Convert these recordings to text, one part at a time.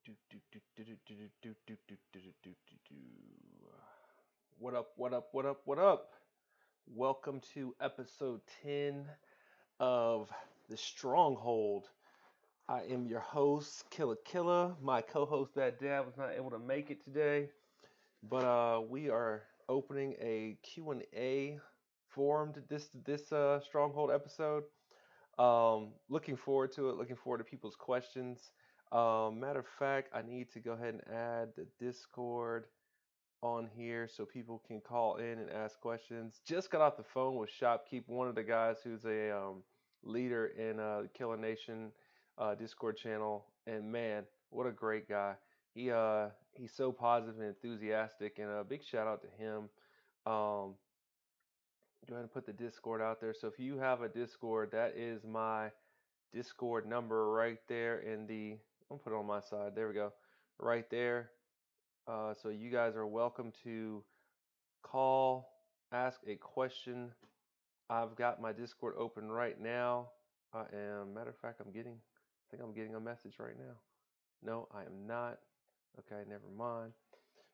Do, do, do, do, do, do, do, do, do, do, do, do, do, do. What up, what up, what up, what up? Welcome to episode 10 of the Stronghold. I am your host, Killa Killa. My co-host, That Dad, was not able to make it today, but we are opening a Q&A forum to this Stronghold episode. Looking forward to it. Looking forward to people's questions. Matter of fact, I need to go ahead and add the Discord on here so people can call in and ask questions. Just got off the phone with Shopkeep, one of the guys who's a leader in the Killer Nation Discord channel, and man, what a great guy. He's so positive and enthusiastic, and a big shout out to him. Um, Go ahead and put the Discord out there. So if you have a Discord, that is my Discord number right there in the. I'm gonna put it on my side. There we go, right there. So you guys are welcome to call, ask a question. I've got my Discord open right now. I am. Matter of fact, I think I'm getting a message right now. No, I am not. Okay, never mind.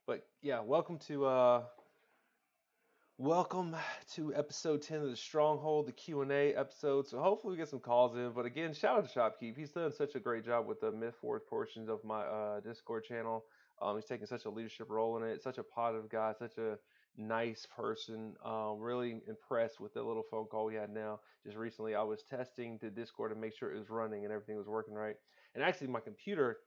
But yeah, welcome to episode 10 of the Stronghold, the Q&A episode. So hopefully we get some calls in. But again, shout out to Shopkeep. He's done such a great job with the Myth Force portions of my Discord channel. He's taking such a leadership role in it. Such a positive guy, such a nice person. Really impressed with the little phone call we had now. Just recently, I was testing the Discord to make sure it was running and everything was working right. And actually, my computer,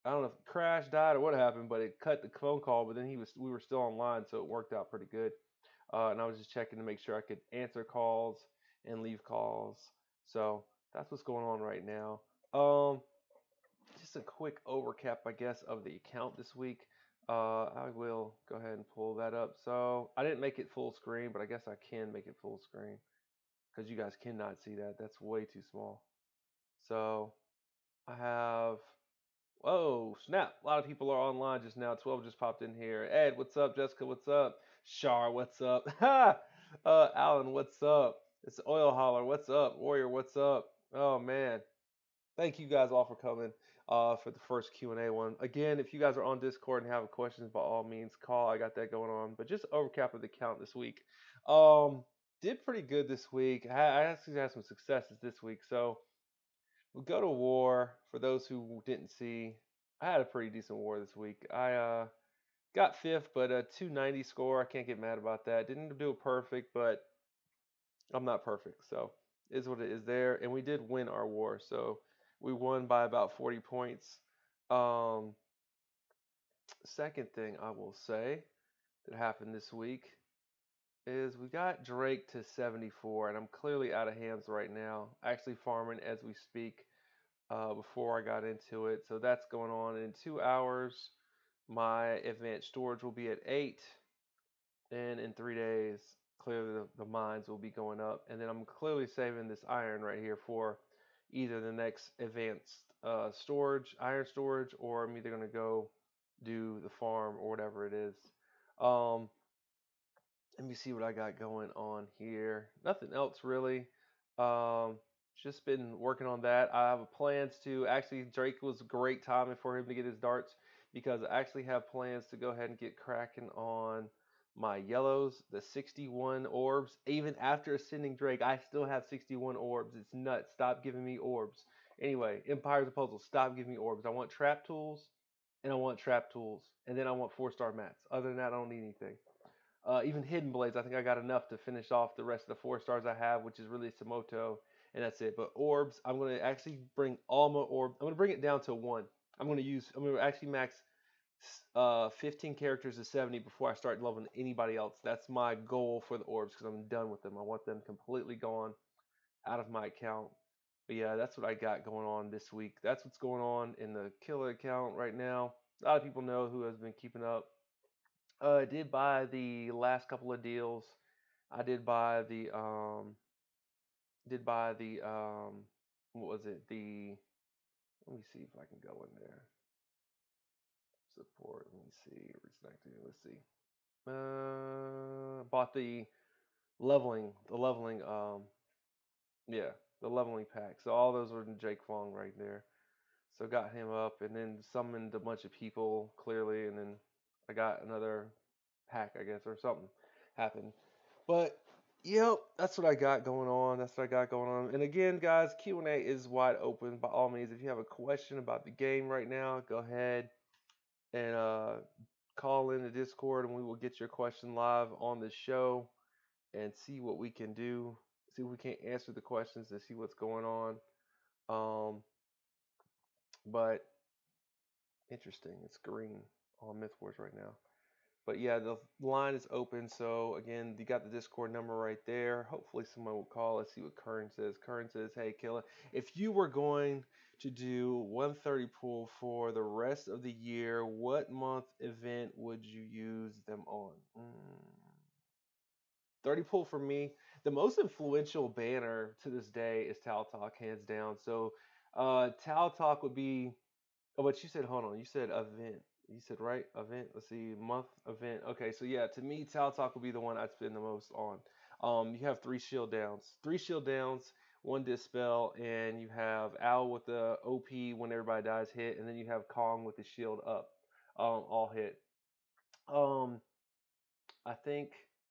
I don't know if it crashed, died, or what happened, but it cut the phone call. But then we were still online, so it worked out pretty good. And I was just checking to make sure I could answer calls and leave calls. So that's what's going on right now. Um, just a quick overcap, I guess, of the account this week. I will go ahead and pull that up. So I didn't make it full screen, but I guess I can make it full screen because you guys cannot see that. That's way too small. So I have. Whoa, snap. A lot of people are online just now. 12 just popped in here. Ed, what's up? Jessica, what's up? Shar, what's up? Ha! Alan, what's up? It's Oil Holler, what's up? Warrior, what's up? Oh, man. Thank you guys all for coming for the first Q&A one. Again, if you guys are on Discord and have questions, by all means, call. I got that going on. But just overcap of the count this week. Um, did pretty good this week. I actually had some successes this week. So we'll go to war. For those who didn't see, I had a pretty decent war this week. I got fifth, but a 290 score. I can't get mad about that. Didn't do it perfect, but I'm not perfect, so is what it is there. And we did win our war, so we won by about 40 points. Um, Second thing I will say that happened this week is we got Drake to 74, and I'm clearly out of hands right now. Actually farming as we speak. Before I got into it. So that's going on in 2 hours. My advanced storage will be at 8, and in 3 days, clearly the mines will be going up. And then I'm clearly saving this iron right here for either the next advanced storage, iron storage, or I'm either going to go do the farm or whatever it is. Um, Let me see what I got going on here. Nothing else really. Um, just been working on that. I have plans to actually. Drake was great timing for him to get his darts because I actually have plans to go ahead and get cracking on my yellows, the 61 orbs. Even after ascending Drake, I still have 61 orbs. It's nuts. Stop giving me orbs. Anyway, Empires of Puzzle, stop giving me orbs. I want trap tools, and I want trap tools, and then I want 4-star mats. Other than that, I don't need anything. Even Hidden Blades, I think I got enough to finish off the rest of the 4 stars I have, which is really Samoto, and that's it. But orbs, I'm going to actually bring all my orbs. I'm going to bring it down to 1. I'm going to actually max 15 characters to 70 before I start leveling anybody else. That's my goal for the orbs because I'm done with them. I want them completely gone out of my account. But yeah, that's what I got going on this week. That's what's going on in the Killer account right now. A lot of people know who has been keeping up. I did buy the last couple of deals. I did buy the what was it? The Let me see if I can go in there. Support. Let me see. Reconnecting. Let's see. Bought the leveling yeah, the leveling pack. So all those are in Jake Fong right there. So got him up, and then summoned a bunch of people clearly, and then I got another pack, I guess, or something happened. But yep, that's what I got going on. That's what I got going on. And again, guys, Q&A is wide open. By all means, if you have a question about the game right now, go ahead and call in the Discord, and we will get your question live on the show and see what we can do. See if we can answer the questions and see what's going on. Um, but interesting, it's green on Myth Wars right now. But yeah, the line is open. So again, you got the Discord number right there. Hopefully, someone will call. Let's see what Kern says. Kern says, "Hey, Killer, if you were going to do 130 pool for the rest of the year, what month event would you use them on?" 30 pool for me. The most influential banner to this day is Tal Talk, hands down. So, Tal Talk would be. Oh, but you said, hold on. You said event. You said right event. Let's see, month event. Okay, so yeah, to me, Tal Talk would be the one I'd spend the most on. You have three shield downs, one dispel, and you have Owl with the OP when everybody dies hit, and then you have Kong with the shield up, all hit. Um, I think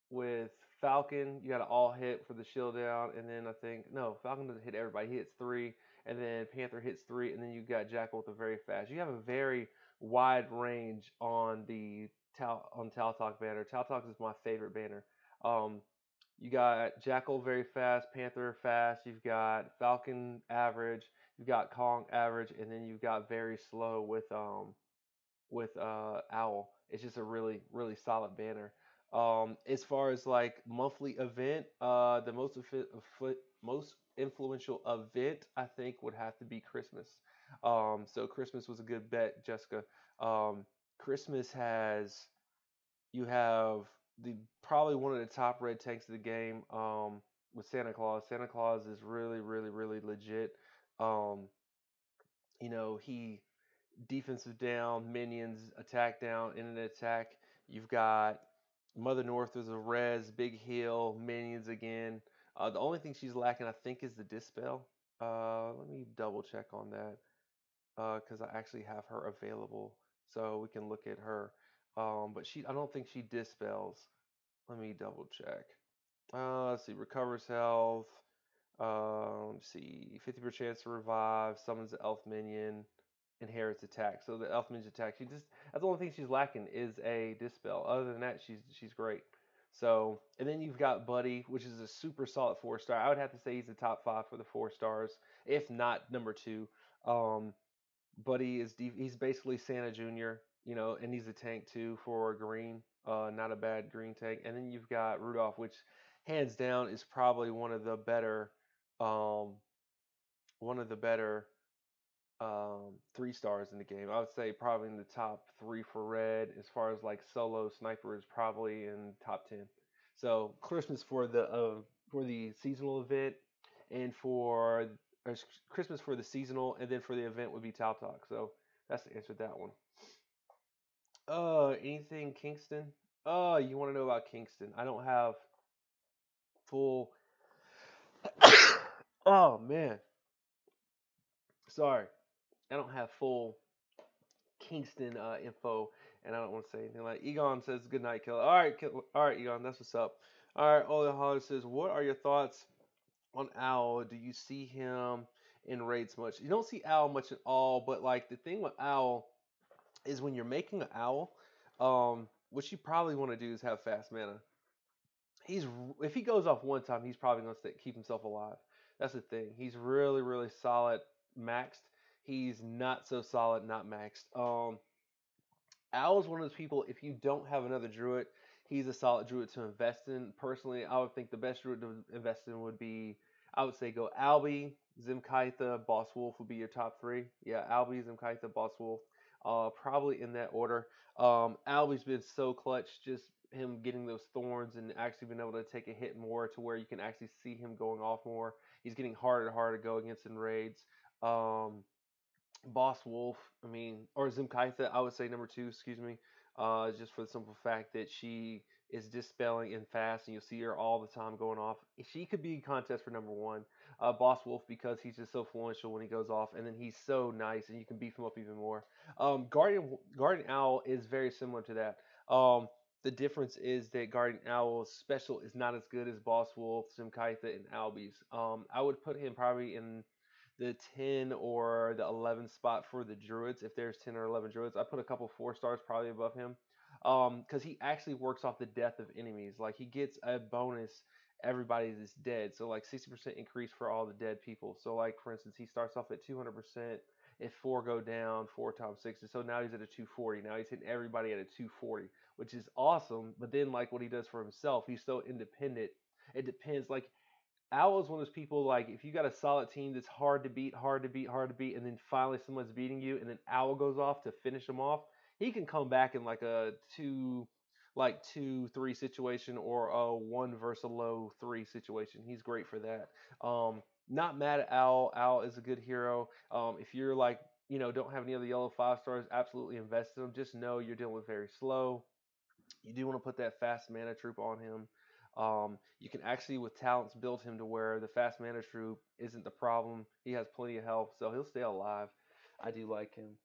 with Falcon, you got an all hit for the shield down, and then I think no, Falcon doesn't hit everybody. He hits three, and then Panther hits three, and then you got Jackal with a very fast. You have a very wide range on the Tal Talk banner. Tal Talk is my favorite banner. Um, you got Jackal very fast, Panther fast. You've got Falcon average. You've got Kong average, and then you've got very slow with Owl. It's just a really really solid banner. As far as like monthly event, the most influential event I think would have to be Christmas. So Christmas was a good bet, Jessica. Christmas has you have the probably one of the top red tanks of the game. With Santa Claus. Santa Claus is really really really legit. Um, he defensive down, minions, attack down, in an attack. You've got Mother North is a res, big heal, minions again. The only thing she's lacking, I think, is the dispel. Let me double check on that because I actually have her available, so we can look at her. But I don't think she dispels. Let me double check. Let's see, recovers health. Let's see, 50% chance to revive, summons the elf minion, inherits attack. So the elf minion's attack, that's the only thing she's lacking is a dispel. Other than that, she's great. So and then you've got Buddy, which is a super solid 4 star. I would have to say he's the top five for the 4 stars, if not number two. Um, Buddy he's basically Santa Jr. And he's a tank too for green. Not a bad green tank. And then you've got Rudolph, which hands down is probably um, one of the better 3 stars in the game. I would say probably in the top three for red. As far as like solo sniper is probably in top 10. So Christmas for the seasonal event, and Christmas for the seasonal, and then for the event would be Tal Talk. So that's the answer to that one. Anything Kingston? You want to know about Kingston? I don't have full. Oh man, sorry. I don't have full Kingston info, and I don't want to say anything. Like Egon says, "Good night, Killer." All right, Egon, that's what's up. All right, Ole Holler says, "What are your thoughts on Owl? Do you see him in raids much? You don't see Owl much at all, but like the thing with Owl is when you're making an Owl, what you probably want to do is have fast mana. He's If he goes off one time, he's probably gonna keep himself alive. That's the thing. He's really really solid maxed. He's not so solid not maxed. Owl's one of those people, if you don't have another druid, he's a solid druid to invest in. Personally, I would think the best druid to invest in would be, I would say go Albie, Zimkaitha, Boss Wolf would be your top three. Yeah, Albie, Zimkaitha, Boss Wolf. Probably in that order. Albie's been so clutch, just him getting those thorns and actually being able to take a hit more to where you can actually see him going off more. He's getting harder and harder to go against in raids. Um, Boss Wolf, I mean, or Zimkaitha, I would say number two, excuse me, just for the simple fact that she is dispelling and fast, and you'll see her all the time going off. She could be a contest for number one. Boss Wolf because he's just so influential when he goes off, and then he's so nice, and you can beef him up even more. Guardian Owl is very similar to that. The difference is that Guardian Owl's special is not as good as Boss Wolf, Simkaitha, and Albi's. I would put him probably in the 10 or the 11 spot for the Druids. If there's 10 or 11 Druids, I put a couple 4 stars probably above him. Because he actually works off the death of enemies. Like he gets a bonus everybody that's dead. So like 60% increase for all the dead people. So like for instance, he starts off at 200%. If 4 go down, 4 times 6, so now he's at a 240. Now he's hitting everybody at a 240, which is awesome. But then like what he does for himself, he's so independent. It depends. Like Owl is one of those people like if you got a solid team that's hard to beat, hard to beat, hard to beat, and then finally someone's beating you, and then Owl goes off to finish them off. He can come back in like a like 2-3 situation or a one versus a low three situation. He's great for that. Not mad at Owl. Owl is a good hero. If you're like don't have any other yellow 5 stars, absolutely invest in him. Just know you're dealing with very slow. You do want to put that fast mana troop on him. You can actually, with talents, build him to where the fast mana troop isn't the problem. He has plenty of health, so he'll stay alive. I do like him.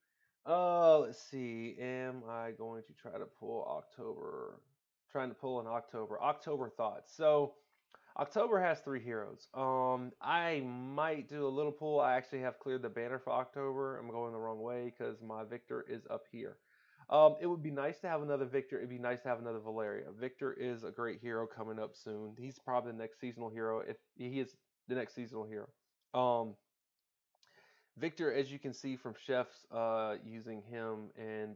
Let's see. Am I going to try to pull October? Trying to pull in October. October thoughts. So October has 3 heroes. I might do a little pull. I actually have cleared the banner for October. I'm going the wrong way because my Victor is up here. It would be nice to have another Victor. It'd be nice to have another Valeria. Victor is a great hero coming up soon. He's probably the next seasonal hero. If he is the next seasonal hero. Um, Victor, as you can see from Chef's using him in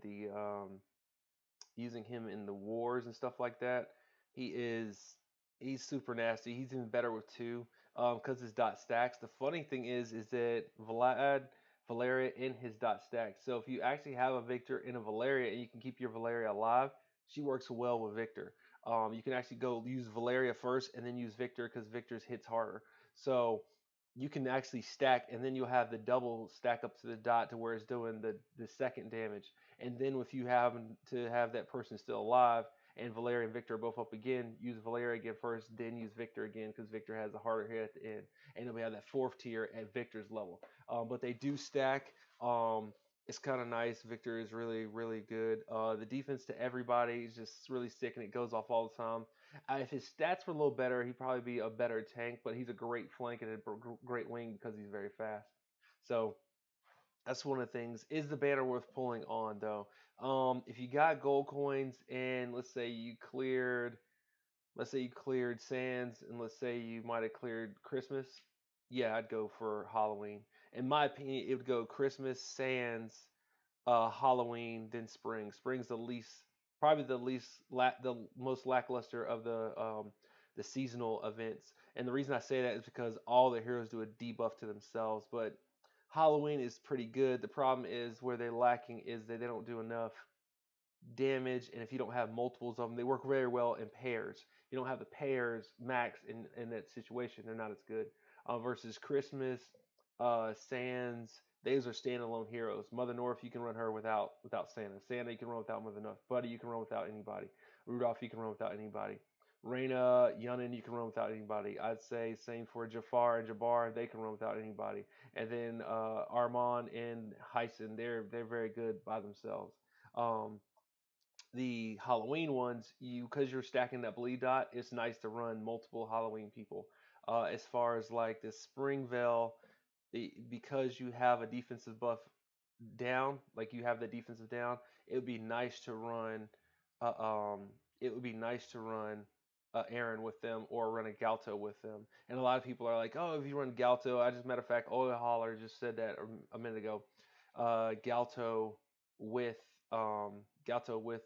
the wars and stuff like that. He is he's super nasty. He's even better with two because his dot stacks. The funny thing is that Valeria in his dot stacks. So if you actually have a Victor in a Valeria and you can keep your Valeria alive, she works well with Victor. You can actually go use Valeria first and then use Victor because Victor's hits harder. So you can actually stack and then you'll have the double stack up to the dot to where it's doing the second damage. And then if you happen to have that person still alive and Valeria and Victor are both up again, use Valeria again first, then use Victor again because Victor has a harder hit at the end. And then we have that fourth tier at Victor's level. But they do stack. It's kind of nice. Victor is really, really good. The defense to everybody is just really sick and it goes off all the time. If his stats were a little better, he'd probably be a better tank, but he's a great flank and a great wing because he's very fast. So that's one of the things. Is the banner worth pulling on though? If you got gold coins and let's say you cleared Sands, and let's say you might have cleared Christmas, yeah, I'd go for Halloween. In my opinion, it would go Christmas, Sands, Halloween, then Spring. Spring's probably the most lackluster of the seasonal events. And the reason I say that is because all the heroes do a debuff to themselves, but Halloween is pretty good. The problem is where they're lacking is that they don't do enough damage, and if you don't have multiples of them, they work very well in pairs. You don't have the pairs max in that situation; they're not as good. Versus Christmas, Sans, those are standalone heroes. Mother North, you can run her without Santa. Santa, you can run without Mother North. Buddy, you can run without anybody. Rudolph, you can run without anybody. Reina, Yunnan, you can run without anybody. I'd say same for Jafar and Jabbar, they can run without anybody. And then Armand and Hyson, they're very good by themselves. Um, the Halloween ones, because you're stacking that bleed dot, it's nice to run multiple Halloween people. As far as like the Springvale, because you have a defensive buff down, like you have the defensive down, it would be nice to run. Uh, um, it would be nice to run Aaron with them or run a Galto with them. And a lot of people are like, oh, if you run Galto, I just matter of fact, Oil Holler just said that a minute ago. Galto with Galto with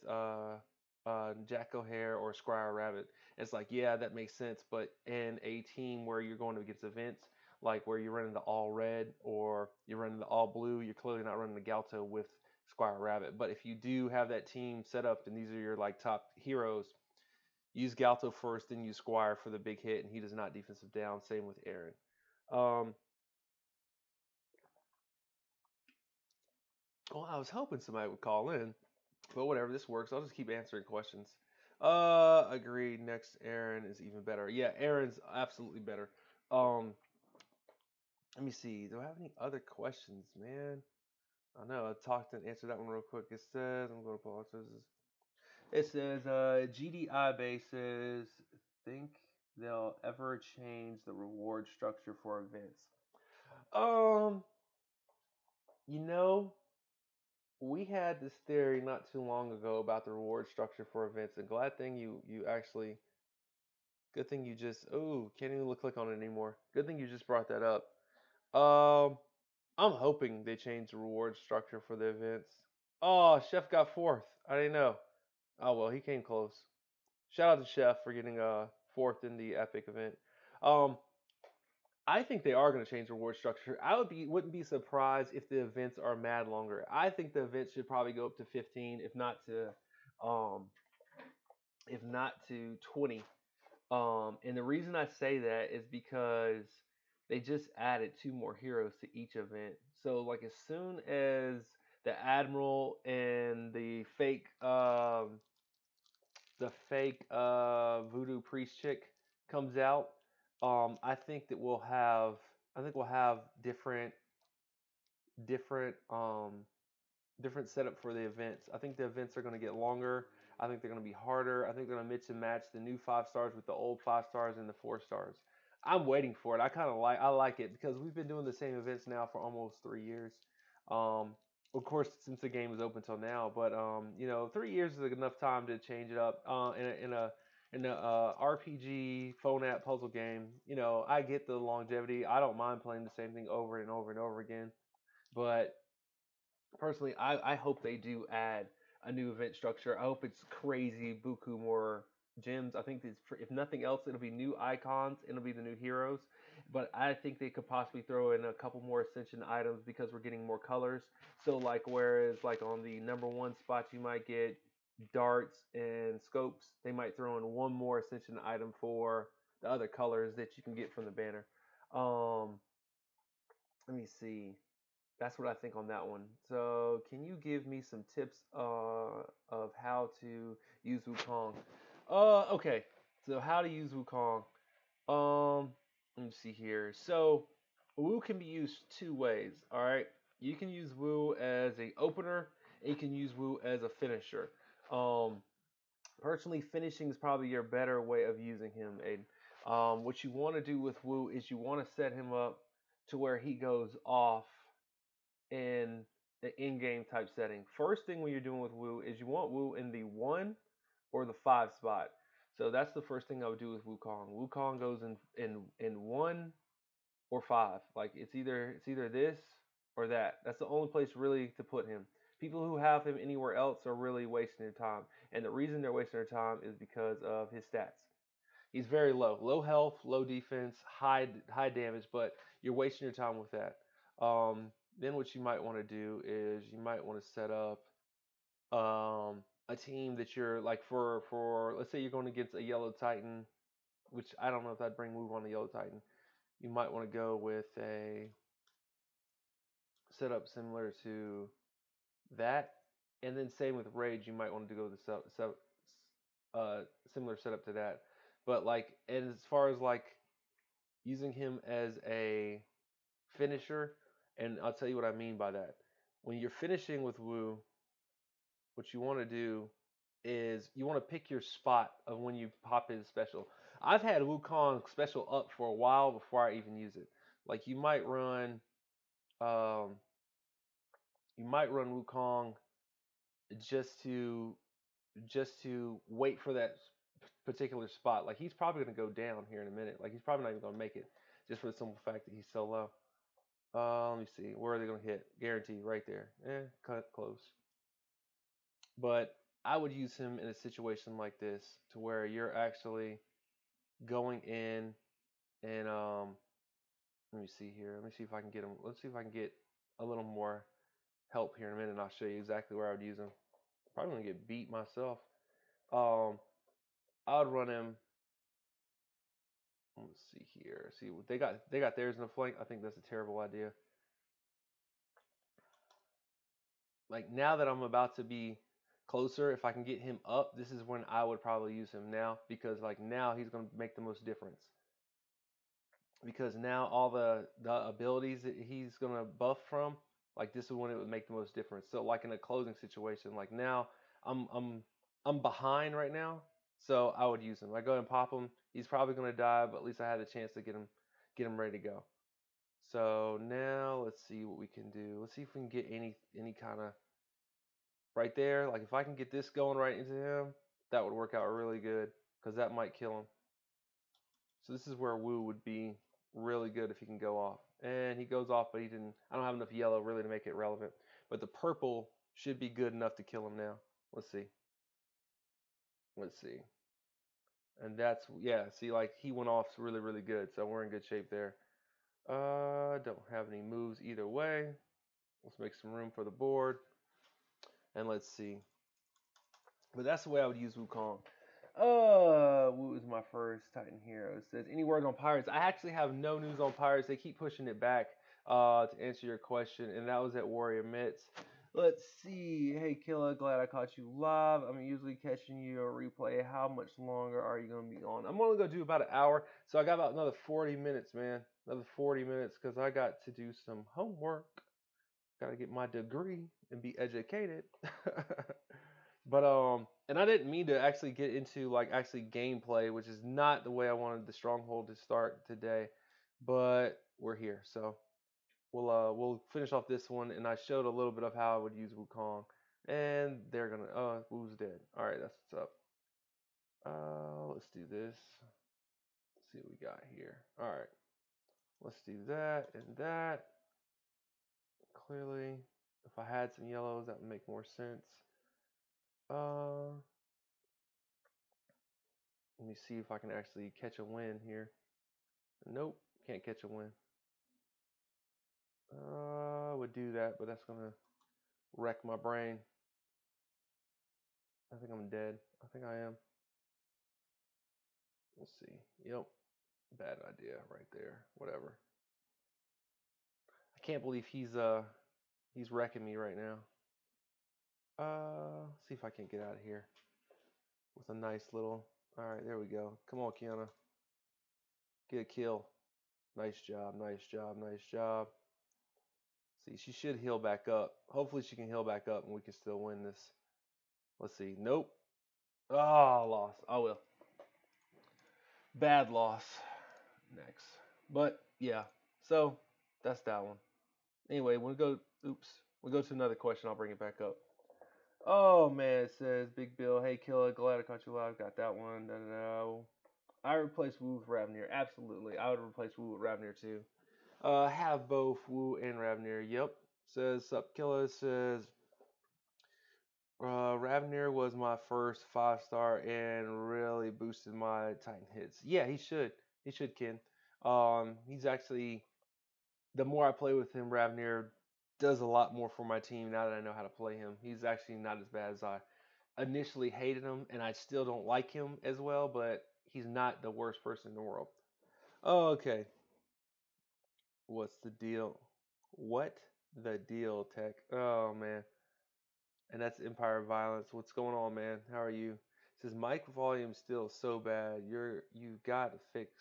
Jack O'Hare or Squire Rabbit. It's like, yeah, that makes sense. But in a team where you're going against events, like where you're running the all red or you're running the all blue, you're clearly not running the Galto with Squire Rabbit. But if you do have that team set up and these are your like top heroes, use Galto first, then use Squire for the big hit, and he does not defensive down. Same with Aaron. Um, well, I was hoping somebody would call in, but whatever, this works. I'll just keep answering questions. Agreed. Next, Aaron is even better. Yeah, Aaron's absolutely better. Um, Let me see. Do I have any other questions, man? I know I talked and answered that one real quick. It says I'm going to pull out this. It says GDI bases think they'll ever change the reward structure for events. Um, you know, we had this theory not too long ago about the reward structure for events. And glad thing you actually good thing you just can't even click on it anymore. Good thing you just brought that up. Um, I'm hoping they change the reward structure for the events. Oh, Chef got fourth. I didn't know. Oh well, he came close. Shout out to Chef for getting fourth in the epic event. Um, I think they are going to change the reward structure. Wouldn't be surprised if the events are mad longer. I think the events should probably go up to 15, um, if not to 20. And the reason I say that is because they just added two more heroes to each event. So like as soon as the Admiral and the fake voodoo priest chick comes out, I think that we'll have different different setup for the events. I think the events are going to get longer. I think they're going to be harder. I think they're going to mix and match the new 5 stars with the old 5 stars and the 4 stars. I'm waiting for it. I like it because we've been doing the same events now for almost 3 years. Um, of course, since the game is open till now, but 3 years is enough time to change it up. In a RPG phone app puzzle game, I get the longevity. I don't mind playing the same thing over and over and over again. But personally, I hope they do add a new event structure. I hope it's crazy, buku more gems. I think if nothing else, it'll be new icons. It'll be the new heroes. But I think they could possibly throw in a couple more ascension items because we're getting more colors. So like whereas like on the number one spot you might get darts and scopes, they might throw in one more ascension item for the other colors that you can get from the banner. Um, Let me see. That's what I think on that one. So, can you give me some tips of how to use Wukong? Okay. So, how to use Wukong? Let me see here. So, Wu can be used two ways. All right. You can use Wu as a opener, and you can use Wu as a finisher. Um, Personally, finishing is probably your better way of using him, Aiden. What you want to do with Wu is you want to set him up to where he goes off in the in-game type setting. First thing when you're doing with Wu is you want Wu in the 1 or the 5 spot. So that's the first thing I would do with Wukong. Wukong goes in 1 or 5. Like it's either this or that. That's the only place really to put him. People who have him anywhere else are really wasting their time. And the reason they're wasting their time is because of his stats. He's very low, low health, low defense, high damage, but you're wasting your time with that. Then what you might want to do is you might want to set up a team that you're like for let's say you're going against a yellow titan, which I don't know if I'd bring move on the yellow titan. You might want to go with a setup similar to that, and then same with rage. You might want to go with uh, similar setup to that. But like, and as far as like using him as a finisher, and I'll tell you what I mean by that. When you're finishing with Wu, what you want to do is you want to pick your spot of when you pop his special. I've had Wukong special up for a while before I even use it. Like um, you might run Wukong just to wait for that particular spot. Like he's probably going to go down here in a minute. Like he's probably not even going to make it just for the simple fact that he's so low. Let me see. Where are they going to hit? Guarantee right there. Cut close. But I would use him in a situation like this to where you're actually going in and let me see here. Let me see if I can get him. Let's see if I can get a little more help here in a minute and I'll show you exactly where I would use him. Probably gonna get beat myself. Um I would run him. Let's see here. See what they got theirs in the flank. I think that's a terrible idea. Like now that I'm about to be closer, if I can get him up, this is when I would probably use him now because like now he's gonna make the most difference. because now all the abilities that he's gonna buff from, like this is when it would make the most difference. So like in a closing situation, like now I'm I'm I'm behind right now, so I would use him. I go and pop him. He's probably gonna die, but at least I had a chance to get him ready to go. So now let's see what we can do. Let's see if we can get any kind of right there. Like if I can get this going right into him, that would work out really good because that might kill him. So this is where Wu would be really good if he can go off. And he goes off, but he didn't. I don't have enough yellow really to make it relevant. But the purple should be good enough to kill him now. Let's see. Let's see. And that's yeah. See, like he went off really really good. So we're in good shape there. Don't have any moves either way. Let's make some room for the board. And let's see. But that's the way I would use Wukong. Wu is my first Titan hero. It says, any word on Pirates? I actually have no news on Pirates. They keep pushing it back to answer your question, and that was at Warrior Mitts. Let's see. Hey, Killa, glad I caught you live. I'm usually catching you a replay. How much longer are you going to be on? I'm only going to do about an hour, so I got about another 40 minutes, man. Another 40 minutes because I got to do some homework. Got to get my degree and be educated. But and I didn't mean to actually get into like actually gameplay, which is not the way I wanted the stronghold to start today. But we're here, so we'll finish off this one. And I showed a little bit of how I would use Wukong, and they're gonna Wu's dead. All right, that's what's up. Let's do this. Let's see what we got here. All right, let's do that and that. Clearly, if I had some yellows, that would make more sense. Uh, Let me see if I can actually catch a win here. Nope, can't catch a win. I would do that, but that's gonna wreck my brain. I think I'm dead. I think I am. Let's see. Yep, bad idea right there. Whatever. I can't believe he's wrecking me right now. See if I can get out of here with a nice little. All right, there we go. Come on, Kiana, get a kill. Nice job, nice job, nice job. See, she should heal back up. Hopefully, she can heal back up, and we can still win this. Let's see. Nope. Oh, lost. Oh well. Bad loss. Next. But yeah. So that's that one. Anyway, we go. Oops. We go to another question. I'll bring it back up. Oh man, it says Big Bill. Hey Killer, glad I caught you live. Got that one. No. I replace Wu with Ravnir. Absolutely. I would replace Wu with Ravnir too. Have both Wu and Ravnir. Yep. Says Sup Killer. Says Ravnir was my first 5 star and really boosted my Titan hits. Yeah, he should. He should, Ken. He's actually the more I play with him, Ravnir does a lot more for my team now that I know how to play him. He's actually not as bad as I initially hated him, and I still don't like him as well, but he's not the worst person in the world. Okay, what's the deal? What the deal, Tech? Oh man. And that's Empire of Violence. What's going on, man? How are you? It says mic volume still so bad. You gotta fix.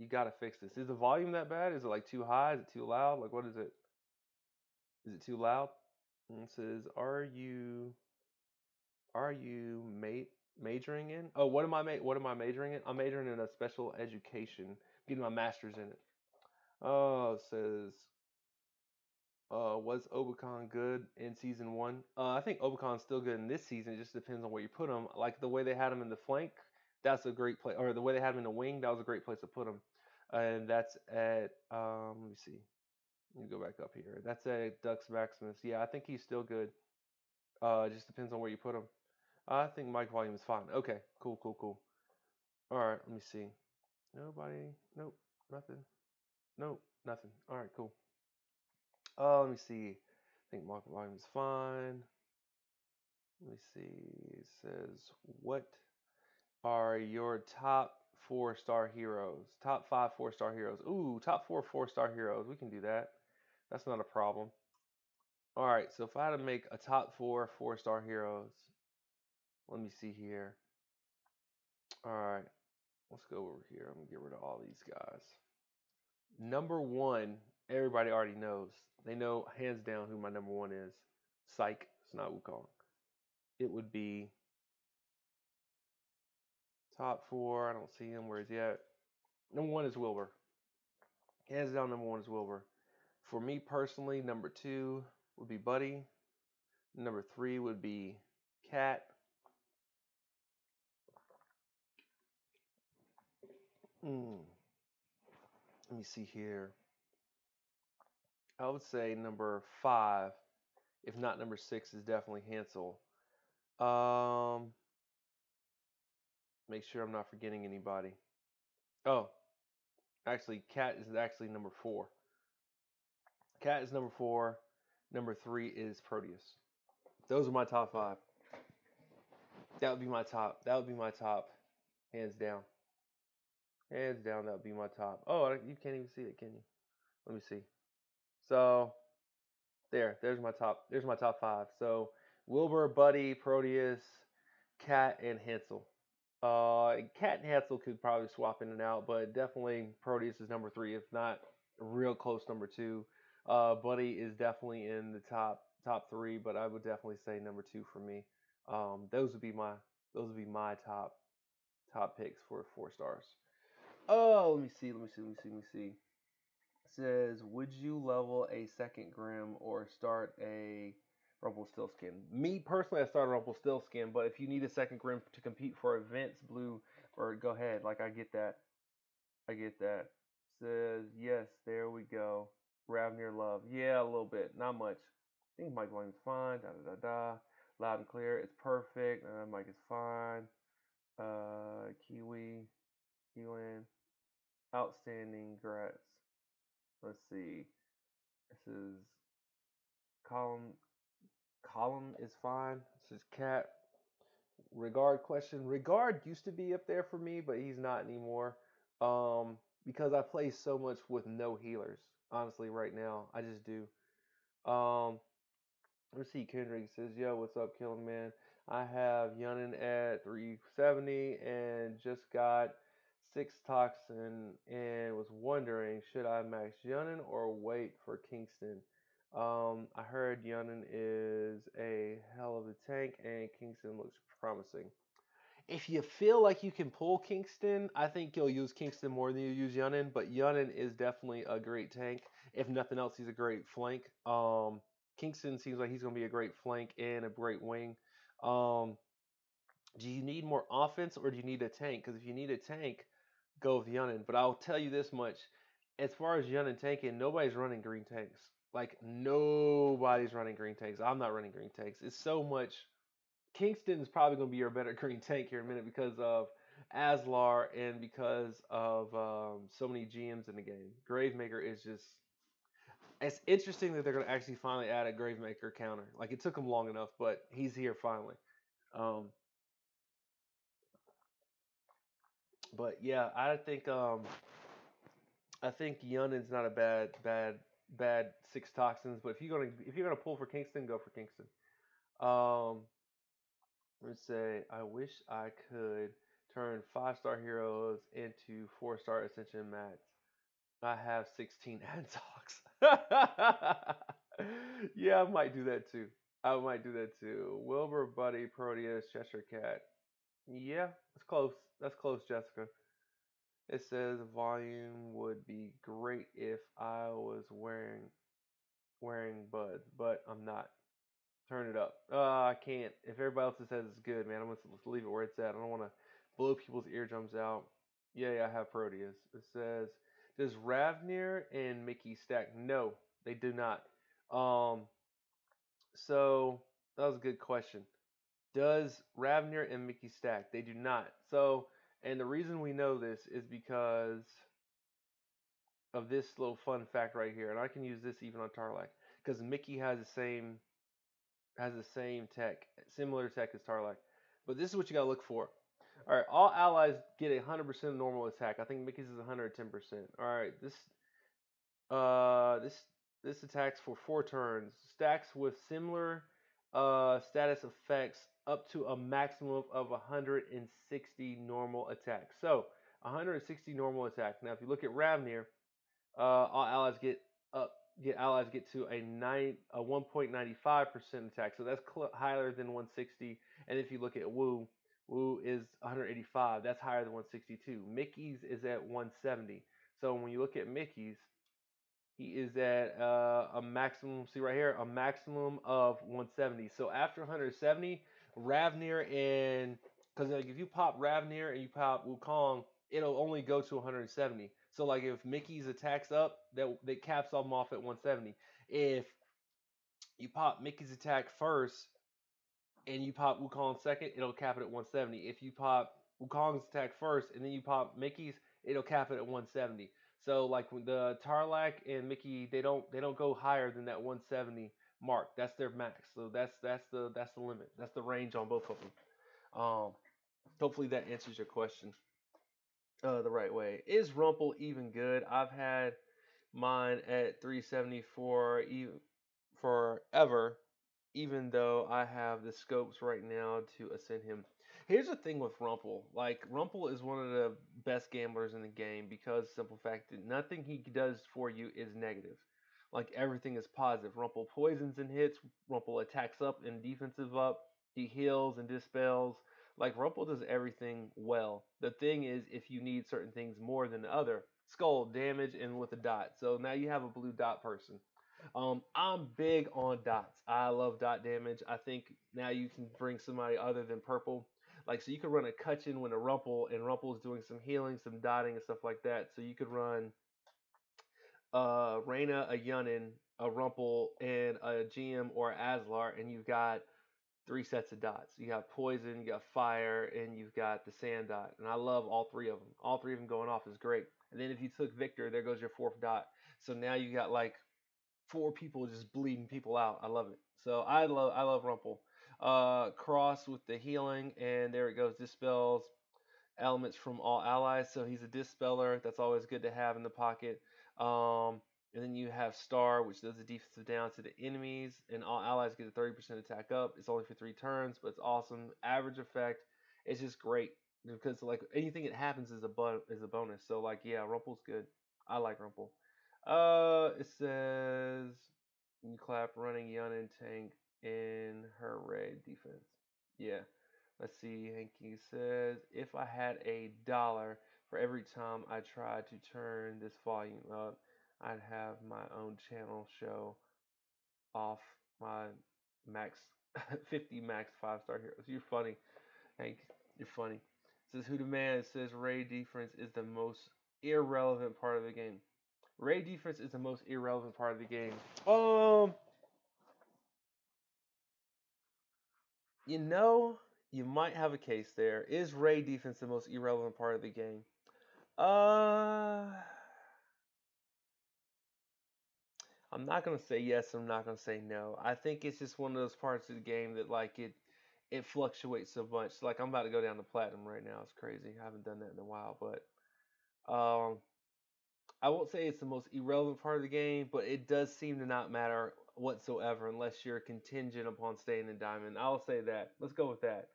You gotta fix this. Is the volume that bad? Is it like too high? Is it too loud? Like what is it? Is it too loud? And it says, are you majoring in? Oh, what am I majoring in? I'm majoring in a special education. Getting my master's in it. Oh, it says was Obacon good in season one? I think Obacon's still good in this season. It just depends on where you put him. Like the way they had him in the flank, that's a great place. Or the way they had him in the wing, that was a great place to put him. And that's at let me see. Let me go back up here. That's at Dux Maximus. Yeah, I think he's still good. It just depends on where you put him. I think mic volume is fine. Okay, cool, cool, cool. All right, let me see. Nobody. Nope. Nothing. Nope. Nothing. All right, cool. Let me see. I think mic volume is fine. Let me see. It says, what are your top 4 star heroes? Top 5 4 star heroes. Ooh, top 4 4 star heroes. We can do that. That's not a problem. All right, so if I had to make a top 4 4 star heroes, let me see here. All right, let's go over here. I'm gonna get rid of all these guys. Number one, everybody already knows. They know hands down who my number one is. Psych. It's not Wukong. It would be top four. I don't see him. Where is he at? Number one is Wilbur. Hands down, number one is Wilbur. For me personally, number two would be Buddy. Number three would be Cat. Mm, let me see here. I would say number five, if not number six, is definitely Hansel. Um, make sure I'm not forgetting anybody. Oh, actually, Cat is actually number four. Cat is number four. Number three is Proteus. Those are my top five. That would be my top. That would be my top, hands down. Hands down, that would be my top. Oh, you can't even see it, can you? Let me see. So there's my top. There's my top five. So Wilbur, Buddy, Proteus, Cat, and Hansel. Cat and Hansel could probably swap in and out, but definitely Proteus is number three, if not a real close number two. Buddy is definitely in the top three, but I would definitely say number two for me. Those would be my top picks for 4 stars. Oh, let me see. It says, would you level a second Grim or start a Rumpelstiltskin? Me personally, I start a Rumpelstiltskin, but if you need a second Grim to compete for events, blue, or go ahead. Like, I get that. I get that. Says, yes, there we go. Ravnir love. Yeah, a little bit. Not much. I think Mike Williams is fine. Da da da da. Loud and clear. It's perfect. Mike is fine. Kiwi. Keelan. Outstanding. Grats. Let's see. This is column. Column is fine. This is Cat. Regard question. Regard used to be up there for me, but he's not anymore. Because I play so much with no healers. Honestly, right now, I just do. Um, let's see. Kendrick says, "Yo, what's up, Killing Man? I have Yunnin at 370 and just got 6 toxin and was wondering should I max Yunnin or wait for Kingston. I heard Yunnin is a hell of a tank and Kingston looks promising. If you feel like you can pull Kingston, I think you'll use Kingston more than you use Yunnin, but Yunnin is definitely a great tank. If nothing else, he's a great flank. Kingston seems like he's going to be a great flank and a great wing. Um, do you need more offense or do you need a tank? Because if you need a tank, go with Yunnin. But I'll tell you this much. As far as Yunnin tanking, nobody's running green tanks. Like, nobody's running green tanks. I'm not running green tanks. It's so much. Kingston's probably going to be your better green tank here in a minute because of Aslar and because of so many GMs in the game. Gravemaker is just. It's interesting that they're going to actually finally add a Gravemaker counter. Like, it took them long enough, but he's here finally. Um, but yeah, I think Yunnin's not a bad 6 toxins. But if you're gonna pull for Kingston, go for Kingston. Um, let's say I wish I could turn 5 star heroes into 4 star Ascension Max. I have 16 Antox. Yeah, I might do that too. I might do that too. Wilbur, Buddy, Proteus, Cheshire Cat. Yeah, that's close. That's close, Jessica. It says volume would be great if I was wearing buds, but I'm not. Turn it up. I can't. If everybody else says it's good, man, I'm gonna leave it where it's at. I don't want to blow people's eardrums out. Yeah, I have Proteus. It says, does Ravnir and Mickey stack? No, they do not. Um, so that was a good question. Does Ravnir and Mickey stack? They do not. So, and the reason we know this is because of this little fun fact right here, and I can use this even on Tarlac because Mickey has the same tech, similar tech as Tarlac. But this is what you gotta look for. All right, all allies get 100% normal attack. I think Mickey's is 110%. All right, this attacks for 4 turns. Stacks with similar status effects up to a maximum of 160 normal attack. So 160 normal attack. Now, if you look at Ravnir, All allies up get allies get to a 1.95% attack. So that's higher than 160. And if you look at Wu is 185. That's higher than 162. Mickey's is at 170. So when you look at Mickey's, he is at a maximum. See right here, a maximum of 170. So after 170, Ravnir and because like if you pop Ravnir and you pop Wukong, it'll only go to 170. So like if Mickey's attacks up, that caps them off at 170. If you pop Mickey's attack first and you pop Wukong second, it'll cap it at 170. If you pop Wukong's attack first and then you pop Mickey's, it'll cap it at 170. So like when the Tarlac and Mickey, they don't go higher than that 170 mark. That's their max. So that's the limit. That's the range on both of them. Hopefully that answers your question the right way. Is Rumple even good? I've had mine at 374 even forever, even though I have the scopes right now to ascend him. Here's the thing with Rumple. Like Rumple is one of the best gamblers in the game because simple fact that nothing he does for you is negative. Like everything is positive. Rumple poisons and hits. Rumple attacks up and defensive up. He heals and dispels. Like Rumple does everything well. The thing is, if you need certain things more than the other, skull damage and with a dot. So now you have a blue dot person. I'm big on dots. I love dot damage. I think now you can bring somebody other than purple. Like, so you could run a Cutchin with a Rumple, and Rumple's doing some healing, some dotting, and stuff like that. So you could run Reyna, a Yunnin, a Rumple, and a GM or Aslar, and you've got three sets of dots. You got poison, you got fire, and you've got the sand dot. And I love all three of them. All three of them going off is great. And then if you took Victor, there goes your fourth dot. So now you got like four people just bleeding people out. I love it. So I love Rumple. Cross with the healing, and there it goes. Dispels elements from all allies. So he's a dispeller. That's always good to have in the pocket. And then you have Star, which does the defensive down to the enemies, and all allies get a 30% attack up. It's only for 3 turns, but it's awesome. Average effect. It's just great because like anything that happens is a bonus. So like yeah, Rumple's good. I like Rumple. It says you clap running Yun and tank in her raid defense. Yeah. Let's see. Hanky says if I had $1 for every time I tried to turn this volume up, I'd have my own channel show off my max 50 max 5-star heroes. You're funny, Hank. You're funny. It says who the man says raid defense is the most irrelevant part of the game. Raid defense is the most irrelevant part of the game. Um, you know, you might have a case there. Is raid defense the most irrelevant part of the game? Uh, I'm not gonna say yes. I'm not gonna say no. I think it's just one of those parts of the game that like it fluctuates so much. Like I'm about to go down to platinum right now. It's crazy. I haven't done that in a while, but I won't say it's the most irrelevant part of the game, but it does seem to not matter whatsoever unless you're contingent upon staying in diamond. I'll say that. Let's go with that.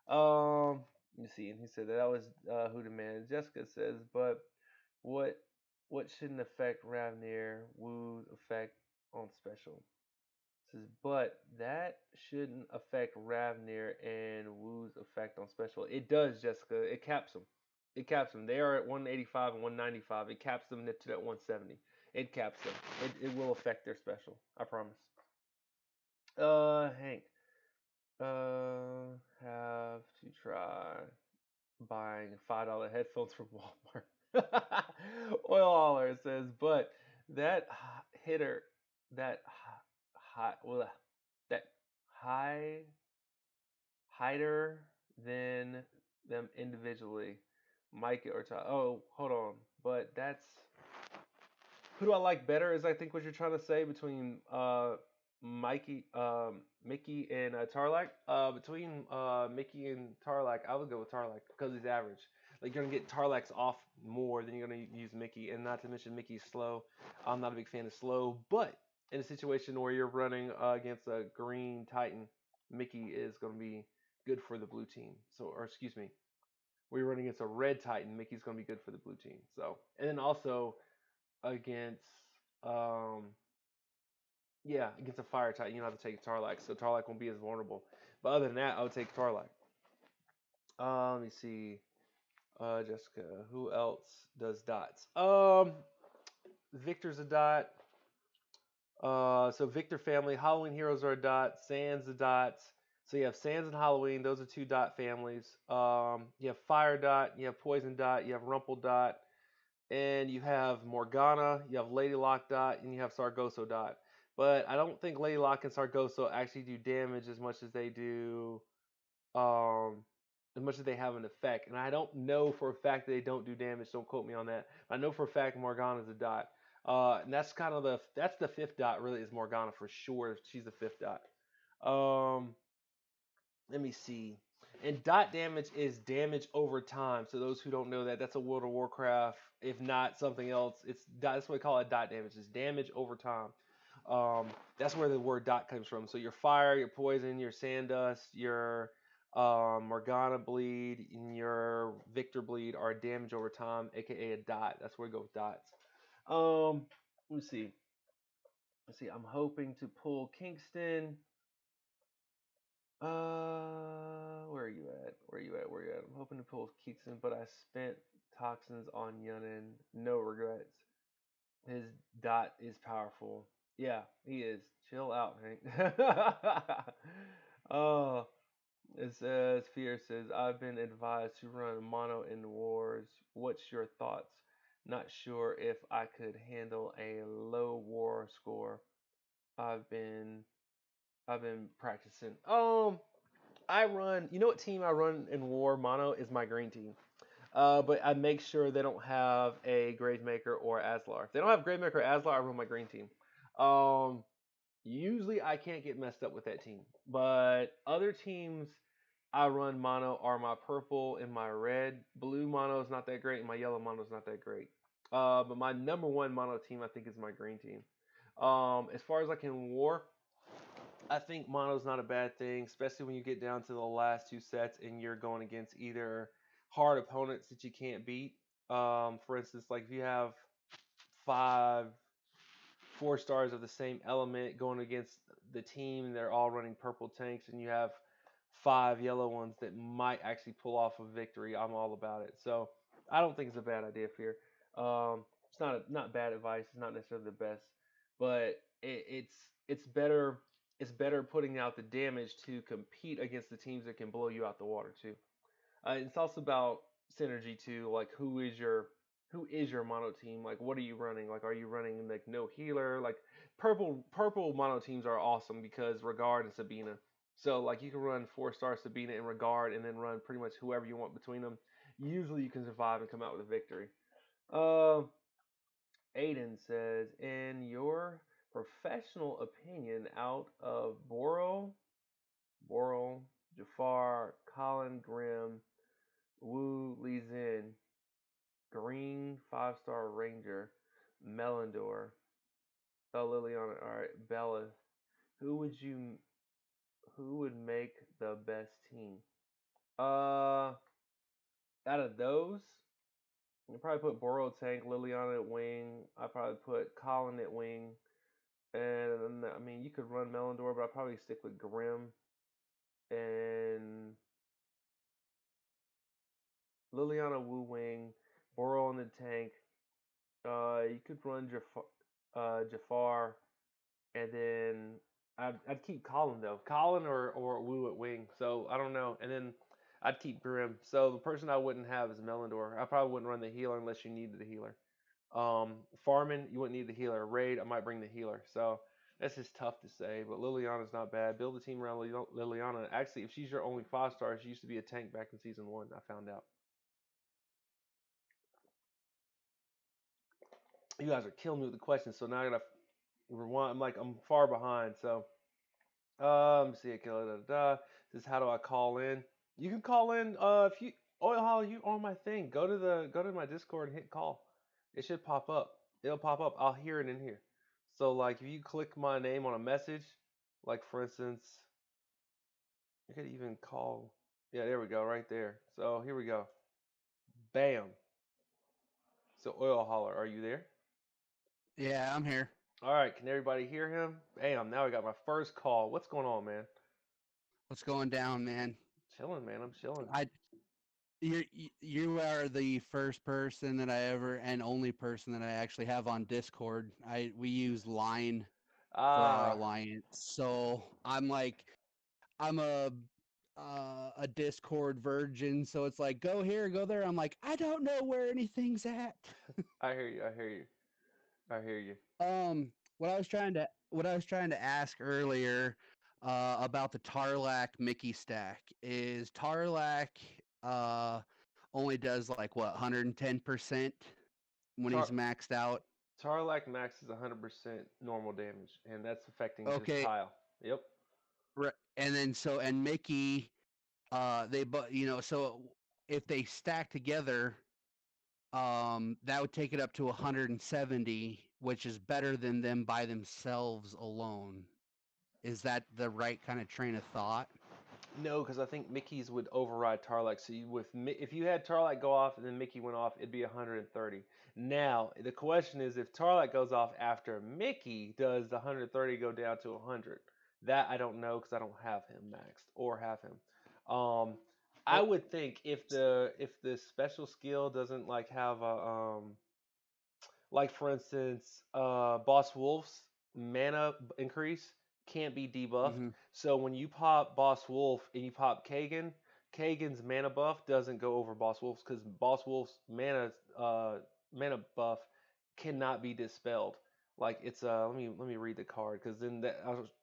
Let me see. And he said that was who the man. Jessica says, but what what shouldn't affect Ravnir Wu's effect on special? Says, but that shouldn't affect Ravnir and Wu's effect on special. It does, Jessica. It caps them. It caps them. They are at 185 and 195. It caps them to that 170. It caps them. It will affect their special. I promise. Hank. Have to try buying $5 headphones from Walmart. Oil hauler says, but that hitter, that high, well, that high hider than them individually. Mike or Todd. Oh, hold on. But that's who do I like better? Is I think what you're trying to say between Mickey and Tarlac. Between Mickey and Tarlac, I would go with Tarlac because he's average. Like you're gonna get Tarlac's off more than you're gonna use Mickey, and not to mention Mickey's slow. I'm not a big fan of slow, but in a situation where you're running against a green Titan, Mickey is gonna be good for the blue team. So, or excuse me, where you're running against a red Titan, Mickey's gonna be good for the blue team. So, and then also against um yeah, against a fire type. You don't have to take Tarlac, so Tarlac won't be as vulnerable. But other than that, I would take Tarlac. Let me see. Jessica, who else does dots? Victor's a dot. So Victor family, Halloween heroes are a dot. Sans a dot. So you have Sans and Halloween. Those are two dot families. You have Fire dot. You have Poison dot. You have Rumple dot. And you have Morgana, you have Lady Lock dot, and you have Sargoso dot. But I don't think Lady Lock and Sargoso actually do damage as much as they do, um, as much as they have an effect. And I don't know for a fact that they don't do damage. Don't quote me on that. I know for a fact Morgana's a dot. And that's kind of the fifth dot really is Morgana for sure. She's the fifth dot. Um, let me see. And dot damage is damage over time. So those who don't know that, that's a World of Warcraft. If not something else, that's what we call it. Dot damage. It's damage over time. Um, that's where the word dot comes from. So your fire, your poison, your sand dust, your Morgana bleed, and your Victor bleed are damage over time, aka a dot. That's where we go with dots. Um, let me see. Let's see. I'm hoping to pull Kingston. Where are you at? Where are you at? Where are you at? I'm hoping to pull Keatson, but I spent toxins on Yunnan. No regrets. His dot is powerful. Yeah, he is. Chill out, Hank. Oh, it says, Fear says, I've been advised to run mono in wars. What's your thoughts? Not sure if I could handle a low war score. I've been I've been practicing. I run. You know what team I run in War Mono is my green team. But I make sure they don't have a Gravemaker or Aslar. If they don't have Gravemaker or Aslar, I run my green team. Um, Usually I can't get messed up with that team. But other teams I run mono are my purple and my red. Blue mono is not that great, and my yellow mono is not that great. But my number one mono team I think is my green team. As far as like in war, I think mono's not a bad thing, especially when you get down to the last two sets and you're going against either hard opponents that you can't beat. For instance, like if you have five 4 stars of the same element going against the team, they're all running purple tanks, and you have five yellow ones that might actually pull off a victory. I'm all about it. So I don't think it's a bad idea here. It's not bad advice. It's not necessarily the best, but it's better. It's better putting out the damage to compete against the teams that can blow you out the water too. It's also about synergy too. Like who is your mono team? Like what are you running? Like are you running like no healer? Like purple mono teams are awesome because Regard and Sabina. So like you can run 4 star Sabina and Regard and then run pretty much whoever you want between them. Usually you can survive and come out with a victory. Uh, Aiden says, in your professional opinion, out of Boral, Jafar, Colin Grimm, Wu Li Zin, Green 5 star Ranger, Melindor, Liliana, alright, Bella. Who would you who would make the best team? Uh Out of those, you probably put Boro tank, Liliana at wing. I probably put Colin at wing. And I mean you could run Melindor, but I'd probably stick with Grim and Liliana Wu wing, Boro on the tank. You could run Jafar, and then I'd keep Colin though, Colin or Wu at wing. So I don't know, and then I'd keep Grim. So the person I wouldn't have is Melindor. I probably wouldn't run the healer unless you needed the healer. Farming, you wouldn't need the healer. Raid, I might bring the healer. So that's just tough to say. But Liliana's not bad. Build a team around Liliana. Actually, if she's your only 5 star, she used to be a tank back in season one. I found out. You guys are killing me with the questions, so now I gotta rewind. I'm far behind. So see it, da da da. This is how do I call in? You can call in. If you Oil Hollow, you on my thing. Go to my Discord and hit call. It should pop up. It'll pop up. I'll hear it in here. So like if you click my name on a message, like for instance, you could even call. Yeah, there we go, right there. So here we go. Bam. So Oil Holler, are you there? Yeah, I'm here. All right, can everybody hear him? Bam, now I got my first call. What's going on, man? What's going down, man? Chilling, man. I'm chilling. I you are the first person that I ever and only person that I actually have on Discord. I we use Line for our Ah, alliance. So I'm a Discord virgin, so it's like go here, go there. I'm like, I don't know where anything's at. I hear you. I hear you. I hear you. What I was trying to ask earlier about the Tarlac Mickey stack is Tarlac uh only does like what 110% when he's Tar maxed out. Tarlac Max is 100% normal damage, and that's affecting just Okay, tile. Yep. and then and Mickey they but so if they stack together that would take it up to 170, which is better than them by themselves alone. Is that the right kind of train of thought? No, because I think Mickey's would override Tarlac. So if you had Tarlac go off and then Mickey went off, it'd be 130. Now the question is, if Tarlac goes off after Mickey, does the 130 go down to 100? That I don't know because I don't have him maxed or have him. I Oh, would think if the special skill doesn't like have a like for instance, Boss Wolf's mana increase can't be debuffed. hmm. So when you pop Boss Wolf and you pop Kagan, Kagan's mana buff doesn't go over Boss Wolf's because Boss Wolf's mana buff cannot be dispelled. Like it's let me read the card because then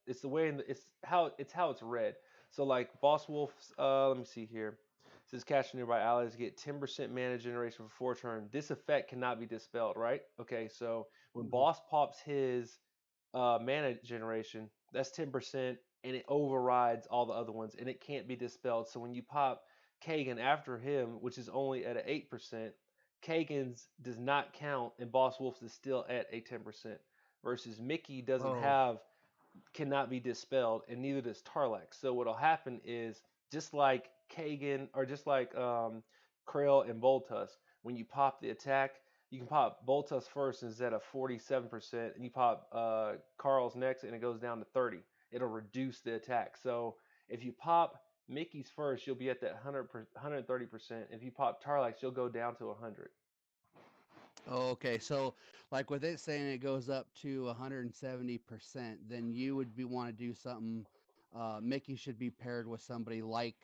it's the way it's how it's read. So like Boss Wolf's let me see here. It says cast nearby allies get 10% mana generation for 4 turns. This effect cannot be dispelled, right? Okay, so when Hmm. boss pops his mana generation, that's 10%, and it overrides all the other ones, and it can't be dispelled. So when you pop Kagan after him, which is only at an 8%, Kagan's does not count, and Boss Wolf's is still at a 10%. Versus Mickey doesn't Oh, have cannot be dispelled, and neither does Tarlac. So what'll happen is just like Kagan or just like Krill and Boltus, when you pop the attack, you can pop Boltus first instead of 47%, and you pop Carl's next, and it goes down to 30. It'll reduce the attack. So if you pop Mickey's first, you'll be at that 130%. If you pop Tarlac, you'll go down to 100. okay. So, like with it saying it goes up to 170%, then you would be want to do something. Mickey should be paired with somebody like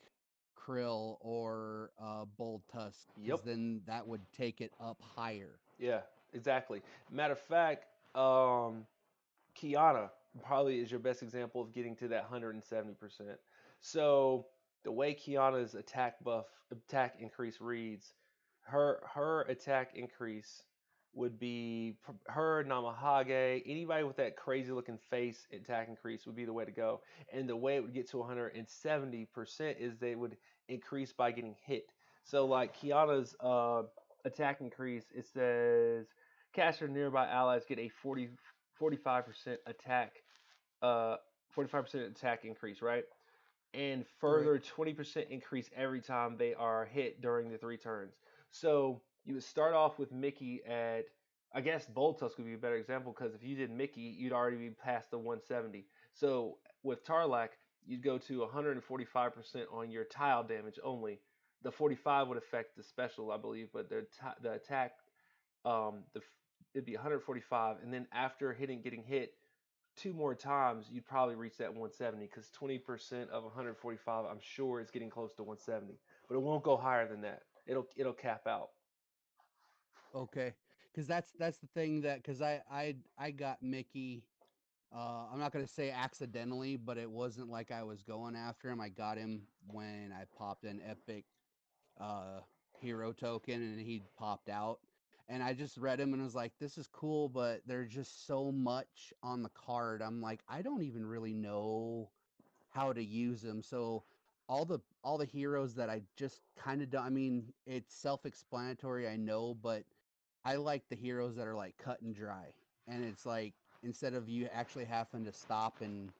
Krill or Bold Tusk, Yep. because then that would take it up higher. Yeah. Exactly. Matter of fact, Kiana probably is your best example of getting to that 170%. So the way Kiana's attack increase reads, her attack increase would be her Namahage, anybody with that crazy looking face attack increase would be the way to go. And the way it would get to 170% is they would increase by getting hit. So like Kiana's attack increase, it says cast or nearby allies get a 45% attack, uh, 45% attack increase, right? And Right. further 20% increase every time they are hit during the 3 turns. So you would start off with Mickey at, I guess Boltusk would be a better example because if you did Mickey, you'd already be past the 170. So with Tarlac, you'd go to 145% on your tile damage only. The 45 would affect the special, I believe, but the attack the it'd be 145, and then after getting hit 2 more times, you'd probably reach that 170 because 20% of 145, I'm sure, is getting close to 170, but it won't go higher than that. It'll cap out. Okay. Because that's the thing that because I got Mickey. I'm not gonna say accidentally, but it wasn't like I was going after him. I got him when I popped an epic uh, hero token and he popped out. And I just read him and was like, this is cool, but there's just so much on the card. I'm like, I don't even really know how to use them. So all the heroes that I just kind of don't. I mean, it's self-explanatory, I know, but I like the heroes that are like cut and dry. And it's like instead of you actually having to stop and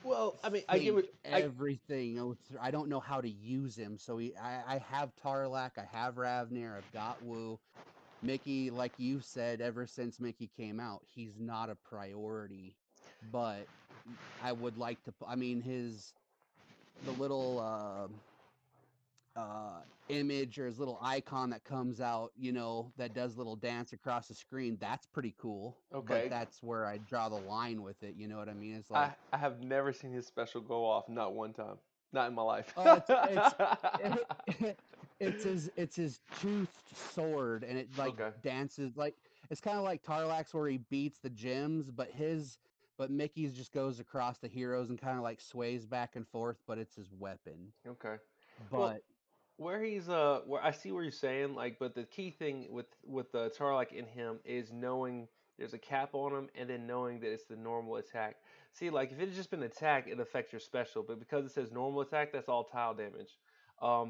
Well, I mean, I give think it. everything. I don't know how to use him. So I have Tarlac, I have Ravnir, I've got Wu. Mickey, like you said, ever since Mickey came out, he's not a priority. But I would like to. I mean, his the little image or his little icon that comes out, that does little dance across the screen. That's pretty cool. But Okay. that's where I draw the line with it. You know what I mean? It's like, I have never seen his special go off, not one time. Not in my life. oh, it's it's his toothed sword, and it like Okay. dances like it's kind of like Tarlax where he beats the gems, but Mickey's just goes across the heroes and kind of like sways back and forth, but it's his weapon. Okay. Well, But where I see what you're saying, like, but the key thing with the Tarlac in him is knowing there's a cap on him, and then knowing that it's the normal attack. See, like if it had just been attack, it affects your special, but because it says normal attack, that's all tile damage.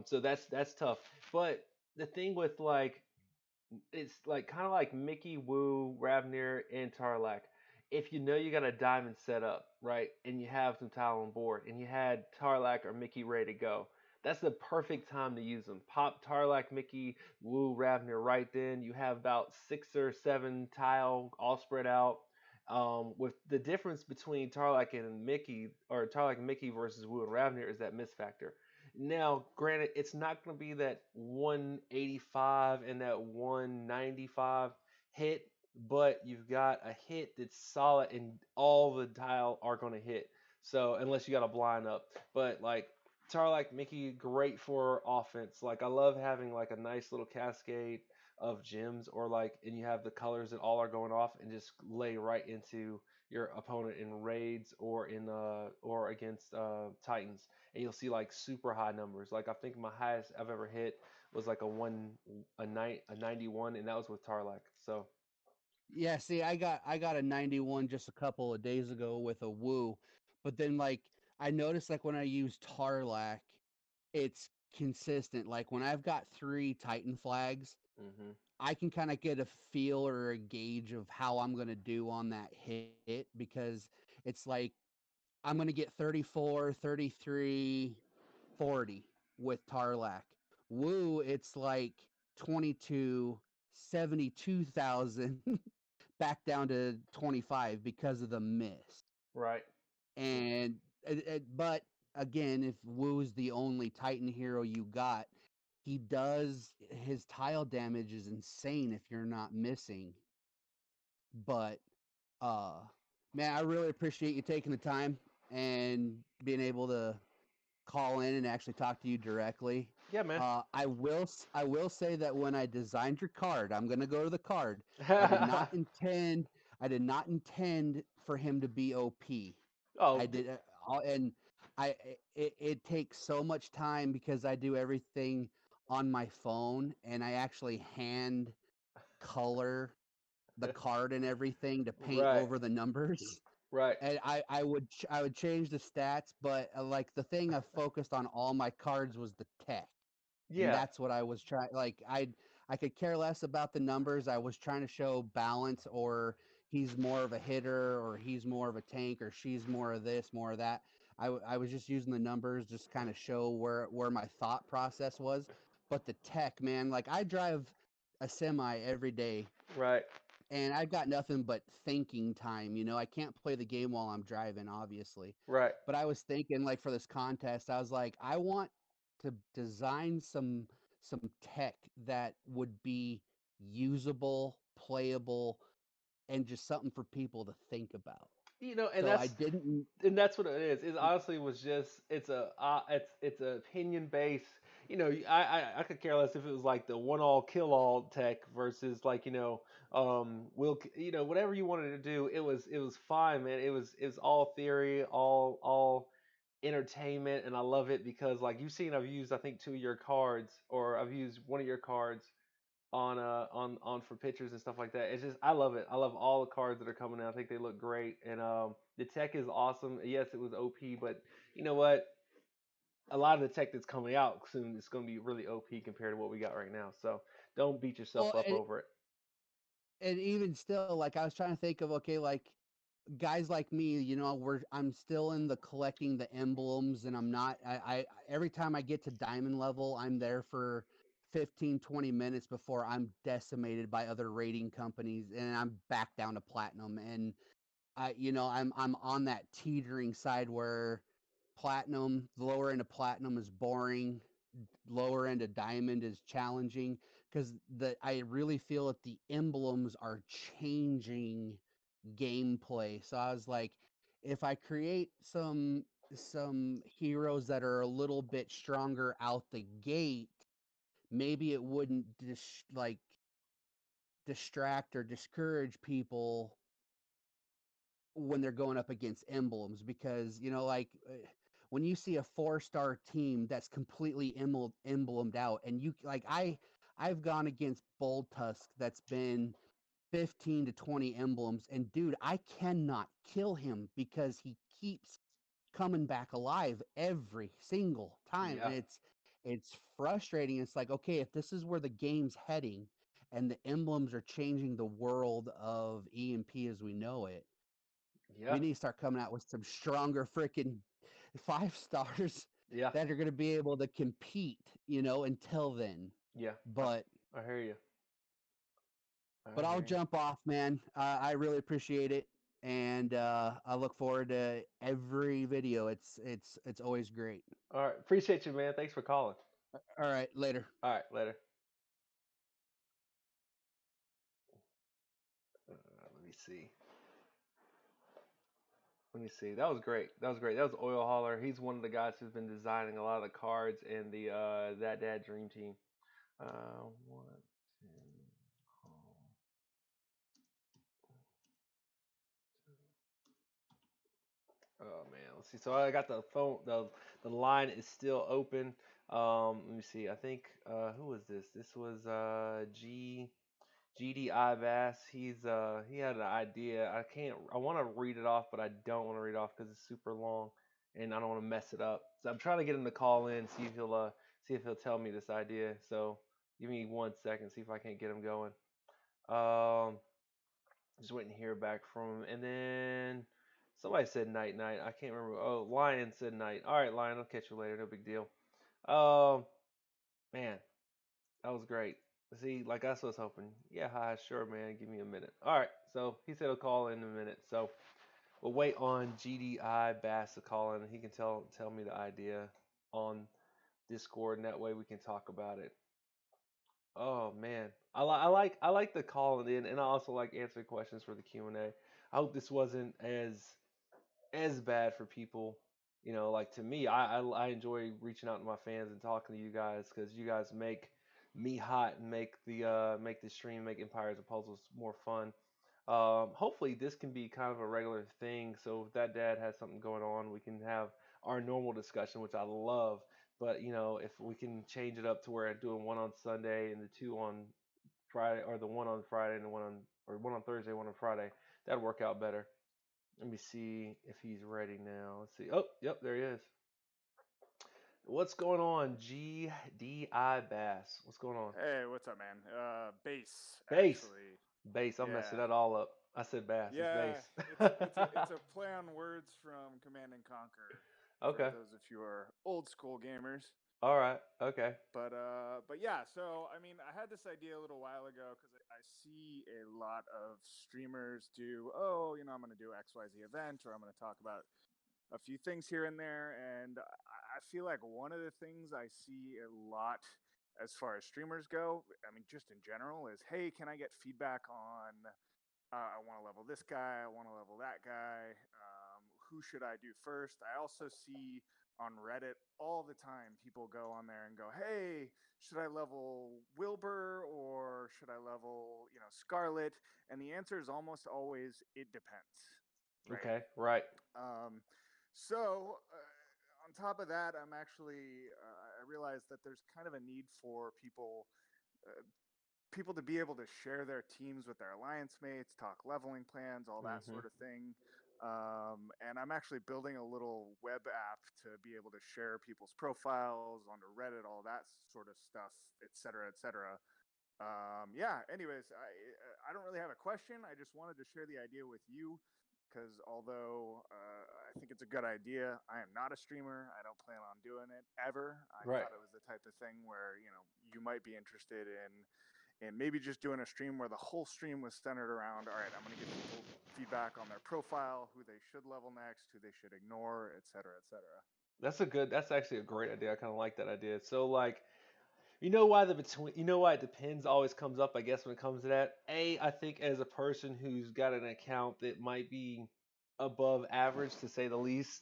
So that's tough. But the thing with like it's like kind of like Mickey, Woo, Ravnir, and Tarlac. If you know you got a diamond set up, right, and you have some tile on board, and you had Tarlac or Mickey ready to go, that's the perfect time to use them. Pop Tarlac, Mickey, Woo, Ravnir right then. You have about 6 or 7 tile all spread out. With the difference between Tarlac and Mickey, or Tarlac and Mickey versus Woo and Ravnir, is that miss factor. Now, granted, it's not going to be that 185 and that 195 hit, but you've got a hit that's solid and all the tile are going to hit. So, unless you got a blind up. But, like, Tarlac, Mickey, great for offense. Like, I love having, like, a nice little cascade of gems, or, like, and you have the colors that all are going off and just lay right into your opponent in raids or or against Titans, and you'll see like super high numbers. Like I think my highest I've ever hit was like a 91, and that was with Tarlac. So yeah, see, I got a 91 just a couple of days ago with a Woo, but then like I noticed like when I use Tarlac, it's consistent. Like when I've got 3 Titan flags, hmm I can kind of get a feel or a gauge of how I'm going to do on that hit because it's like I'm going to get 34, 33, 40 with Tarlac. Woo, it's like 22, 72,000 back down to 25 because of the miss. right. And but again, if Woo's the only Titan hero you got, he does his tile damage is insane if you're not missing. But uh man, I really appreciate you taking the time and being able to call in and actually talk to you directly. Yeah, man. I will say that when I designed your card, I'm going to go to the card. I did not intend I did not intend for him to be OP. I oh, did and I it takes so much time because I do everything on my phone and I actually hand color the card and everything to paint right, over the numbers. right. And I would change the stats, but like the thing I focused on all my cards was the tech, and Yeah, that's what I was trying. Like I could care less about the numbers. I was trying to show balance, or he's more of a hitter, or he's more of a tank, or she's more of this, more of that. I was just using the numbers, just kind of show where my thought process was. But the tech, man, like I drive a semi every day right, and I've got nothing but thinking time. I can't play the game while I'm driving, obviously. right. But I was thinking, like for this contest, I was like, I want to design some tech that would be usable, playable, and just something for people to think about. You know, So I didn't. and that's what it is. It honestly was just it's a opinion based. You know, I could care less if it was like the one all kill all tech versus like whatever you wanted to do. It was fine, man. It was all theory, all entertainment, and I love it because like you've seen, I've used I think 2 of your cards, or I've used one of your cards on for pictures and stuff like that. It's just I love it. I love all the cards that are coming out. I think they look great, and the tech is awesome. Yes, it was OP, but you know what? A lot of the tech that's coming out soon is going to be really OP compared to what we got right now. So don't beat yourself Well, up over it. and even still, like I was trying to think of okay, like guys like me, I'm still in the collecting the emblems, and I'm not. I every time I get to diamond level, I'm there for 15, 20 minutes before I'm decimated by other rating companies and I'm back down to platinum. And I'm on that teetering side where platinum, the lower end of platinum is boring, lower end of diamond is challenging because the I really feel that the emblems are changing gameplay. So I was like, if I create some heroes that are a little bit stronger out the gate, maybe it wouldn't distract or discourage people when they're going up against emblems because when you see a 4-star team that's completely emblemed out and you like I've gone against Bold Tusk that's been 15 to 20 emblems and dude I cannot kill him because he keeps coming back alive every single time Yeah, and it's frustrating. It's like, okay, if this is where the game's heading and the emblems are changing the world of EMP as we know it, yeah, we need to start coming out with some stronger freaking 5 stars yeah, that are going to be able to compete, until then. yeah. But I hear you. I I'll hear you. jump off, man. I really appreciate it, and I look forward to every video. It's always great. All right, appreciate you, man. Thanks for calling. All right, later. All right, later. Let me see. Let me see. That was great. That was great. That was Oil Hauler. He's one of the guys who's been designing a lot of the cards in the That Dad Dream Team. One, two, oh man, let's see. So I got the phone. The line is still open. Let me see. I think who was this? This was GDI Bass. He had an idea. I can't. I want to read it off, but I don't want to read it off because it's super long, and I don't want to mess it up. So I'm trying to get him to call in, see if he'll tell me this idea. So give me 1 second, see if I can't get him going. Um, just waiting to hear back from him, and then somebody said night night. I can't remember. Oh, Lion said night. All right, Lion. I'll catch you later. No big deal. Um, man, that was great. See, like that's what I was hoping. Yeah, hi, sure, man. Give me a minute. All right. So he said he'll call in a minute. So we'll wait on GDI Bass to call in. He can tell me the idea on Discord, and that way we can talk about it. Oh man, I like the call in, and I also like answering questions for the Q&A. I hope this wasn't as bad for people. You know, like to me, I enjoy reaching out to my fans and talking to you guys because you guys make me hot and make the stream, make Empires and Puzzles more fun. Hopefully this can be kind of a regular thing. So if that dad has something going on, we can have our normal discussion, which I love. But you know, if we can change it up to where I'm doing one on Sunday and the two on Friday, or the one on Friday and the one on or one on Thursday, one on Friday, that'd work out better. Let me see if he's ready now. Let's see. Oh, yep, there he is. What's going on, GDI Bass? What's going on? Hey, what's up, man? Base, Bass. actually. Bass. I'm messing Yeah, that all up. I said bass. It's yeah. bass. It's a play on words from Command and Conquer for Okay. those of you who are old school gamers. All right. Okay. But yeah. So I mean, I had this idea a little while ago because I see a lot of streamers do. Oh, I'm going to do XYZ event, or I'm going to talk about a few things here and there. And I feel like one of the things I see a lot as far as streamers go, I mean, just in general, is hey, can I get feedback on I want to level this guy, I want to level that guy, who should I do first? I also see on Reddit all the time people go on there and go, hey, should I level Wilbur or should I level, Scarlet? And the answer is almost always it depends, right? Okay. Right. Um, so on top of that, I realized that there's kind of a need for uh, people to be able to share their teams with their alliance mates, talk leveling plans, all that Mhm. sort of thing. And I'm actually building a little web app to be able to share people's profiles onto Reddit, all that sort of stuff, et cetera, et cetera. Yeah. Anyways, I don't really have a question. I just wanted to share the idea with you because although I think it's a good idea. I am not a streamer. I don't plan on doing it ever. I Right. thought it was the type of thing where you might be interested in maybe just doing a stream where the whole stream was centered around, all right, I'm going to give people feedback on their profile, who they should level next, who they should ignore, et cetera, et cetera. That's actually a great idea. I kind of like that idea. So like, you know why it depends always comes up, I guess, when it comes to that. I think as a person who's got an account that might be above average to say the least,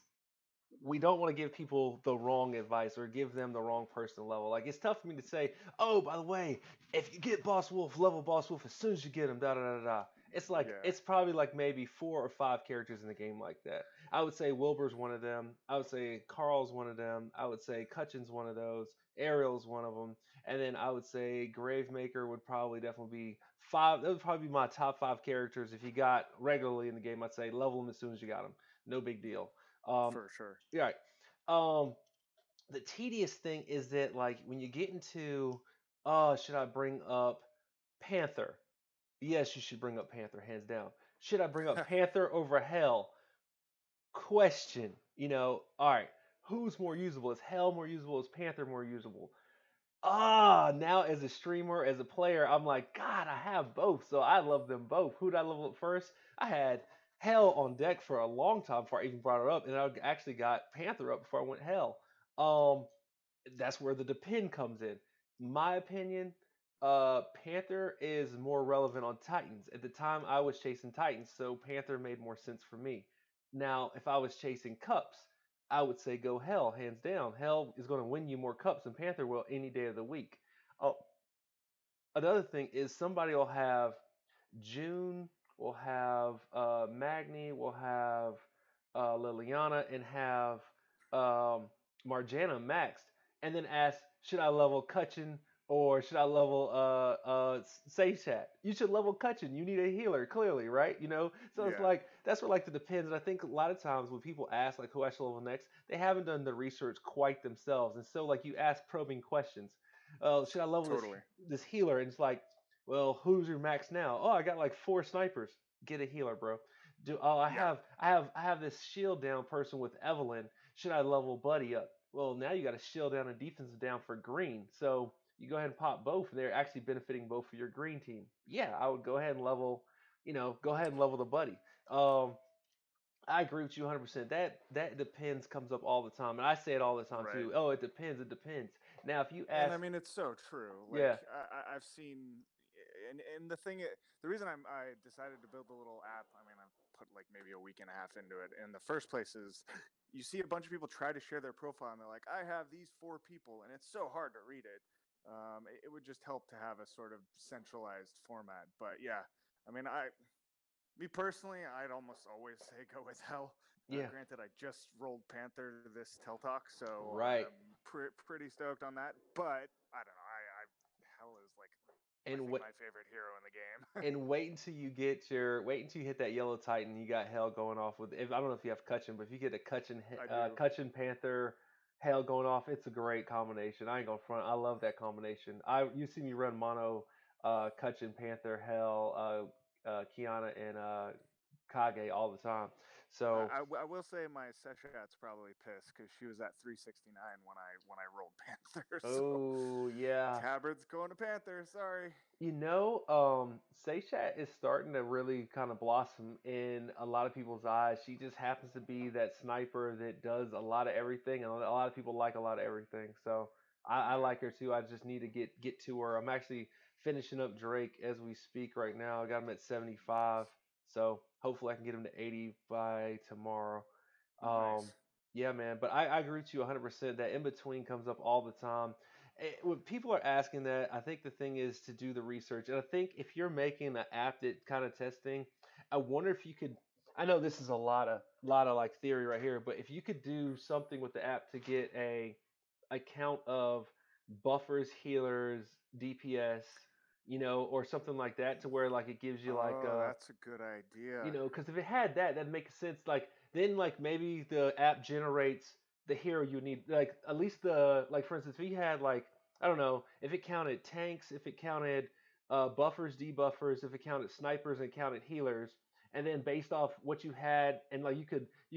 we don't want to give people the wrong advice or give them the wrong personal level. Like it's tough for me to say, oh, by the way, if you get Boss Wolf, level Boss Wolf as soon as you get him, da da da da. It's like Yeah, it's probably like maybe 4 or 5 characters in the game like that. I would say Wilbur's one of them. I would say Carl's one of them. I would say Cutchin's one of those. Ariel's one of them. And then I would say Gravemaker would probably definitely be five. That would probably be my top 5 characters if you got regularly in the game. I'd say level them as soon as you got them. No big deal. Um, for sure. yeah, right. Um, the tedious thing is that like when you get into, should I bring up Panther? Yes, you should bring up Panther, hands down. Should I bring up Panther over Hell? Question. All right. Who's more usable? Is Hell more usable? Is Panther more usable? Now as a streamer, as a player, I'm like, God, I have both, so I love them both. Who did I level up first? I had Hell on deck for a long time before I even brought it up, and I actually got Panther up before I went Hell. Um, that's where the depend comes in. My opinion, Panther is more relevant on Titans. At the time, I was chasing Titans, so Panther made more sense for me. Now, if I was chasing Cups, I would say go Hell, hands down. Hell is going to win you more Cups than Panther will any day of the week. Oh, another thing is somebody will have June, will have Magni, will have Liliana, and have um, Marjana maxed, and then ask, should I level Cutchin or should I level Sage Chat? You should level Cutchin. You need a healer, clearly, right? So it's Yeah, like that's where like the depends. And I think a lot of times when people ask like who I should level next, they haven't done the research quite themselves, and so like you ask probing questions. Should I level this totally. this healer? And it's like, well, who's your max now? Oh, I got like 4 snipers. Get a healer, bro. I Yeah, have this shield down person with Evelyn. Should I level Buddy up? Well, now you got a shield down and defensive down for green. So you go ahead and pop both. They're actually benefiting both of your green team. Yeah, I would go ahead and level. Go ahead and level the Buddy. Um, I agree with you 100%. That depends comes up all the time, and I say it all the time right. too. Oh, it depends. It depends. Now, if you And I ask, mean, it's so true. Like yeah, I've seen, and the reason I decided to build the little app. I mean, I've put like maybe a week and a half into it. In the first place is, you see a bunch of people try to share their profile, and they're like, I have these 4 people, and it's so hard to read it. It would just help to have a sort of centralized format. But yeah, I mean, me personally, I'd almost always say go with Hell. yeah, Granted, I just rolled Panther this Tel Talk, so right. I'm pretty stoked on that. But I don't know. Hell is like I And think wait, my favorite hero in the game. and wait until you hit that yellow Titan. You got Hell going off with. If I don't know if you have Cutchin, but if you get a I do. Cutchin Panther, Hell going off, it's a great combination. I ain't gonna front. I love that combination. You see me run mono, Cutchin Panther, Hell, Kiana, and Kage all the time. So I will say my Seshat's probably pissed because she was at 369 when I rolled Panther. So oh yeah. Tabard's going to Panther. Sorry. Seishat is starting to really kind of blossom in a lot of people's eyes. She just happens to be that sniper that does a lot of everything, and a lot of people like a lot of everything. So I Yeah. like her too. I just need to get to her. I'm actually finishing up Drake as we speak right now. I got him at 75, so hopefully I can get him to 80 by tomorrow. Um, Nice. yeah, man. But I agree with you 100%. That in between comes up all the time. When people are asking that, I think the thing is to do the research. And I think if you're making an app that kind of testing, I wonder if you could. I know this is a lot of like theory right here, but if you could do something with the app to get a count of buffers, healers, DPS, or something like that, to where like it gives you like Oh, that's a good idea. because if it had that, that'd make sense. Like then, like maybe the app generates the hero you need. Like at least like for instance, if you had like I don't know if it counted tanks, if it counted buffers, debuffers, if it counted snipers and counted healers, and then based off what you had, and like you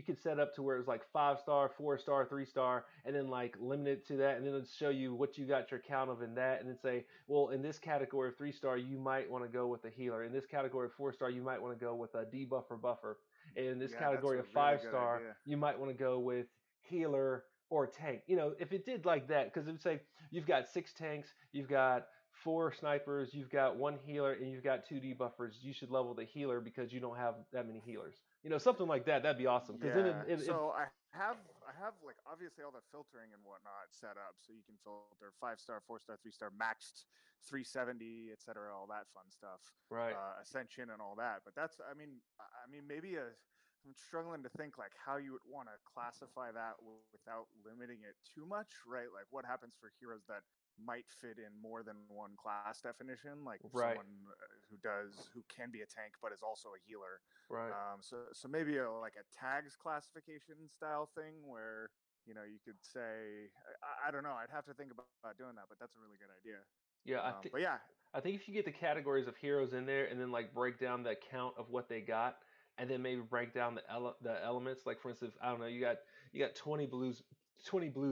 could set up to where it was like 5 star, 4 star, 3 star, and then like limit it to that, and then it'll show you what you got your count of in that, and then say, well, in this category of 3 star, you might want to go with a healer. In this category of 4 star, you might want to go with a debuffer buffer. And in this Yeah, that's category a of really five good star, idea. you might want to go with healer or tank. If it did like that, because it would say you've got 6 tanks, you've got 4 snipers, you've got 1 healer, and you've got 2 debuffers. You should level the healer because you don't have that many healers. Something like that. That'd be awesome. Because then Yeah. So I have like obviously all the filtering and whatnot set up, so you can filter 5 star, 4 star, 3 star, maxed 370, etc. All that fun stuff, right, ascension and all that. But I mean, maybe I'm struggling to think like how you would want to classify that without limiting it too much, right? Like what happens for heroes that might fit in more than one class definition, like right, someone who can be a tank but is also a healer. right. So maybe like a tags classification style thing where you could say I don't know. I'd have to think about doing that, but that's a really good idea. Yeah, But yeah, I think if you get the categories of heroes in there and then like break down the count of what they got, and then maybe break down the elements. Like for instance, I don't know, you got 20 blues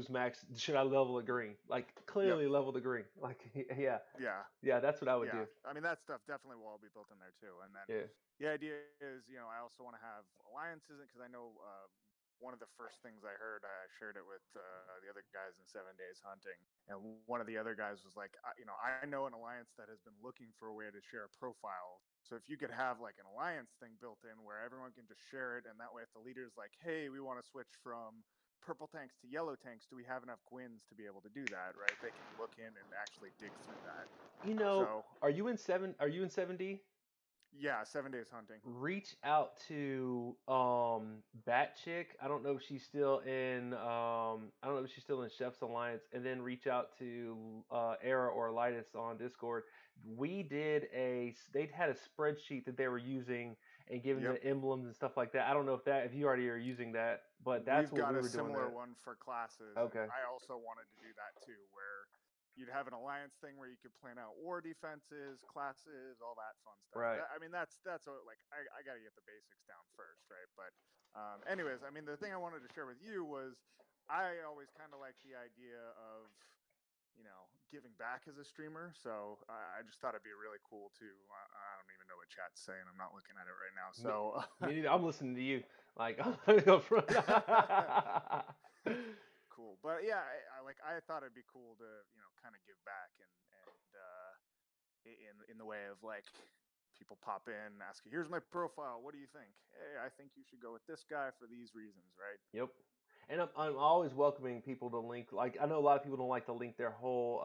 max. Should I level the green? Like yep, clearly level the green. Like yeah, yeah, yeah, that's what I would yeah. do. I mean that stuff definitely will all be built in there too. And then Yeah. the idea is, I also want to have alliances because I know one of the first things I heard, I shared it with the other guys in 7 Days Hunting, and one of the other guys was like, I know an alliance that has been looking for a way to share a profile. So if you could have like an alliance thing built in where everyone can just share it, and that way if the leader's like, hey, we want to switch from purple tanks to yellow tanks, do we have enough gwins to be able to do that, right? They can look in and actually dig through that. You know, So are you in 7D? yeah, 7 Days Hunting. Reach out to Bat Chick. I don't know if she's still in I don't know if she's still in Chef's Alliance, and then reach out to Era or Lightus on Discord. They'd had a spreadsheet that they were using and giving Yep. the emblems and stuff like that. I don't know if you already are using that, but that's We've what got we a were doing similar that. one for classes, and Okay. I also wanted to do that too, where you'd have an alliance thing where you could plan out war defenses, classes, all that fun stuff. Right. I mean, that's like I got to get the basics down first, right? But, anyways, I mean, the thing I wanted to share with you was I always kind of like the idea of giving back as a streamer. So I just thought it'd be really cool to. I don't even know what chat's saying. I'm not looking at it right now. Me, So me neither. I'm listening to you. Like I'm gonna go front. cool. But yeah, I thought it'd be cool to kind of give back in the way of like people pop in and ask you, here's my profile. What do you think? Hey, I think you should go with this guy for these reasons, right? Yep. And I'm always welcoming people to link. Like I know a lot of people don't like to link their whole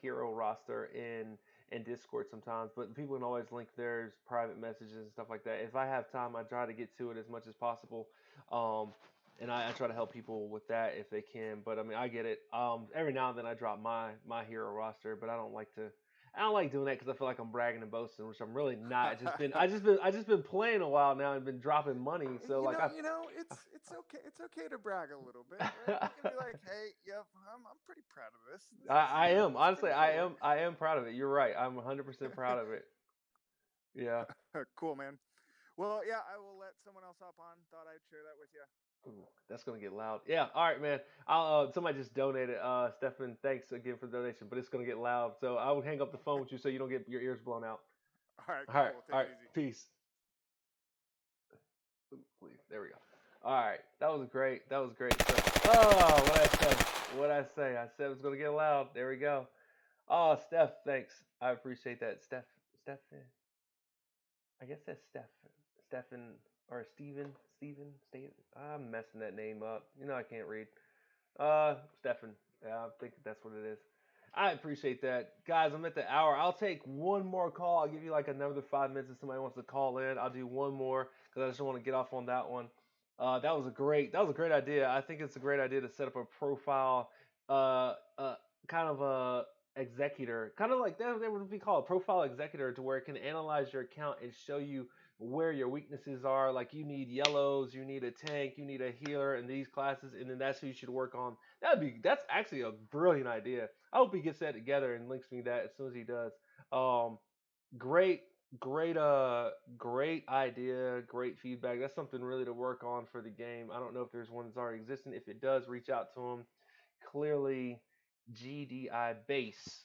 hero roster in Discord sometimes, but people can always link theirs private messages and stuff like that. If I have time, I try to get to it as much as possible. Um, and I try to help people with that if they can. But I mean, I get it. Every now and then I drop my hero roster, but I don't like doing that because I feel like I'm bragging and boasting, which I'm really not. I just been playing a while now and been dropping money. So you like know, you know, it's okay. It's okay to brag a little bit, right? You can be like, hey, yep, I'm pretty proud of this. I am It's honestly pretty cool. I am proud of it. You're right. I'm 100% proud of it. Yeah. Cool, man. Well, yeah, I will let someone else hop on. Thought I'd share that with you. Ooh, that's gonna get loud. Yeah. All right, man. Somebody just donated. Stefan, thanks again for the donation, but it's gonna get loud. So I will hang up the phone with you so you don't get your ears blown out. All right, All right. cool. All Take right. it easy. Peace. Ooh, please. There we go. All right. That was great. That was great. So, oh, what I say? What I say? I said it was gonna get loud. There we go. Oh, Steph, thanks. I appreciate that. Steph. I guess that's Stephen or Steven. I'm messing that name up. I can't read. Stefan. Yeah, I think that's what it is. I appreciate that, guys. I'm at the hour. I'll take one more call. I'll give you like another 5 minutes if somebody wants to call in. I'll do one more because I just want to get off on that one. That was a great idea. I think it's a great idea to set up a profile, kind of a executor, kind of like that would be called a profile executor, to where it can analyze your account and show you where your weaknesses are. Like you need yellows, you need a tank, you need a healer in these classes, and then that's who you should work on. That's actually a brilliant idea. I hope he gets that together and links me that as soon as he does. Um, great, great idea, great feedback. That's something really to work on for the game. I don't know if there's one that's already existing. If it does, reach out to them. Clearly, GDI base,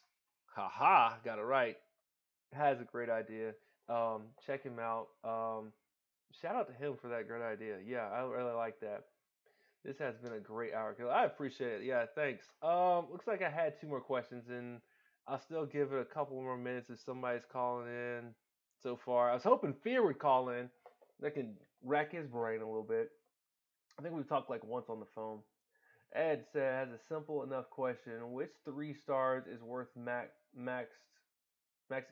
haha, got it right, has a great idea. Check him out. Shout out to him for that great idea. Yeah, I really like that. This has been a great hour. I appreciate it. Yeah, thanks. Looks like I had two more questions, and I'll still give it a couple more minutes if somebody's calling in. So far, I was hoping Fear would call in. That can rack his brain a little bit. I think we've talked like once on the phone. Ed said has a simple enough question: which 3 stars is worth max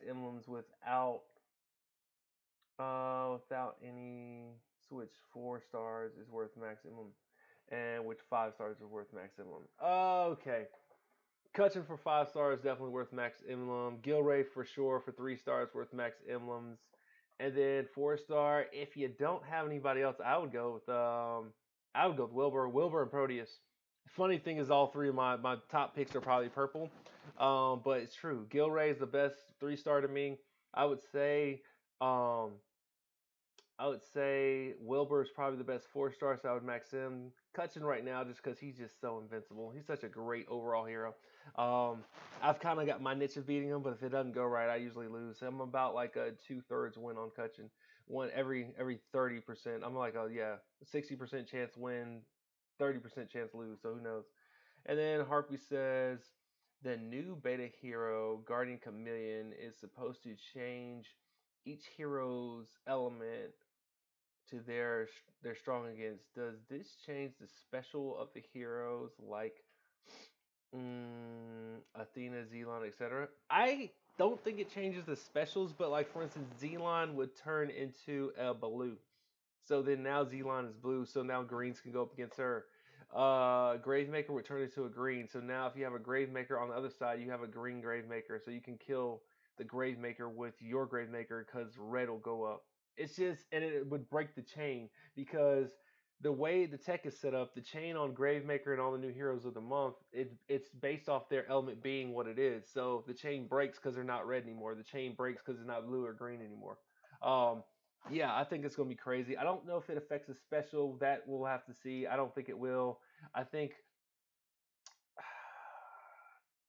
emblems without any switch? 4 stars is worth max emblem, and which 5 stars are worth max emblem? Okay, Cutchin for 5 stars definitely worth max emblem. Gilray for sure for 3 stars worth max emblems, and then 4 star. If you don't have anybody else, I would go with Wilbur and Proteus. Funny thing is, all three of my top picks are probably purple, but it's true. Gilray is the best 3 star to me. I would say um, I would say Wilbur is probably the best 4 star, so I would max him. Cutchin right now just because he's just so invincible. He's such a great overall hero. Um, I've kind of got my niche of beating him, but if it doesn't go right, I usually lose. I'm about like a 2/3 win on Cutchin. One every 30%. I'm like, oh yeah, 60% chance win, 30% chance lose. So who knows? And then Harpy says the new beta hero, Guardian Chameleon, is supposed to change each hero's element to their strong against. Does this change the special of the heroes like Athena, Zelon, etc.? I don't think it changes the specials, but like for instance, Zelon would turn into a blue. So then now Zelon is blue, so now greens can go up against her. Gravemaker would turn into a green. So now if you have a Gravemaker on the other side, you have a green Gravemaker. So you can kill the Gravemaker with your Gravemaker because red will go up. It's just, and it would break the chain because the way the tech is set up, the chain on Gravemaker and all the new heroes of the month, it's based off their element being what it is. So the chain breaks because they're not red anymore. The chain breaks because it's not blue or green anymore. Um, yeah, I think it's gonna be crazy. I don't know if it affects the special. That we'll have to see. I don't think it will. I think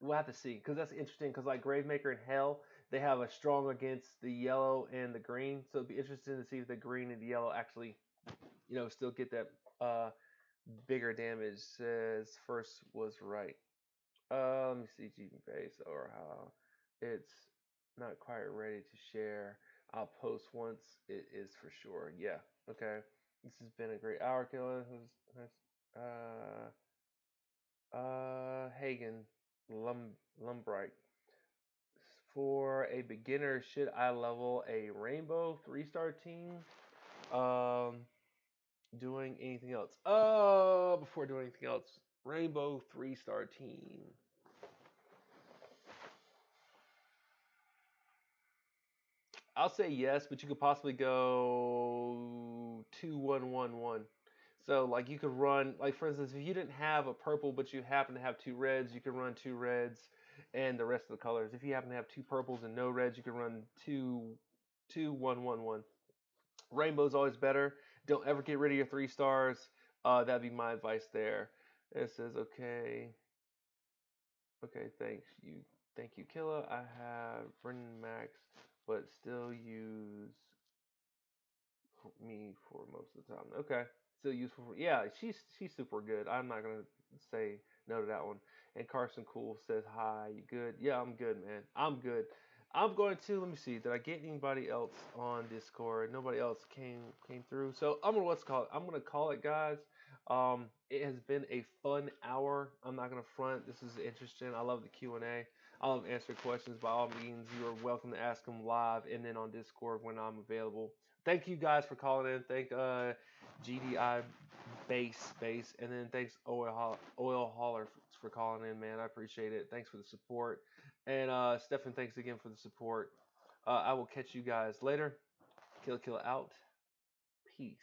we'll have to see because that's interesting. Because like Gravemaker and Hell, they have a strong against the yellow and the green. So it'd be interesting to see if the green and the yellow actually, still get that uh bigger damage. Says first was right. Let me see Jeep face or how it's not quite ready to share. I'll post once it is for sure. Yeah. Okay. This has been a great hour, killer. Who's Hagen Lumbright. For a beginner, should I level a rainbow 3 star team? Um, doing anything else? Before doing anything else, rainbow 3 star team. I'll say yes, but you could possibly go 2-1-1-1. So like you could run like for instance, if you didn't have a purple but you happen to have 2 reds, you could run 2 reds and the rest of the colors. If you happen to have 2 purples and no reds, you can run 2-1-1-1. Rainbow's always better. Don't ever get rid of your 3 stars. That'd be my advice there. It says okay. Okay, thank you, Killa. I have Brendan Max, but still use me for most of the time. Okay, still useful for yeah. She's super good. I'm not gonna say no to that one. And Carson Cool says hi. You good? Yeah, I'm good, man. I'm good. I'm going to let me see. Did I get anybody else on Discord? Nobody else came through. So I'm gonna what's called. I'm gonna call it, guys. It has been a fun hour. I'm not gonna front. This is interesting. I love the Q&A. I love answering questions. By all means, you are welcome to ask them live and then on Discord when I'm available. Thank you guys for calling in. Thank GDI base, and then thanks Oil Hauler for calling in, man. I appreciate it. Thanks for the support, and Stefan, thanks again for the support. I will catch you guys later. Kill out. Peace.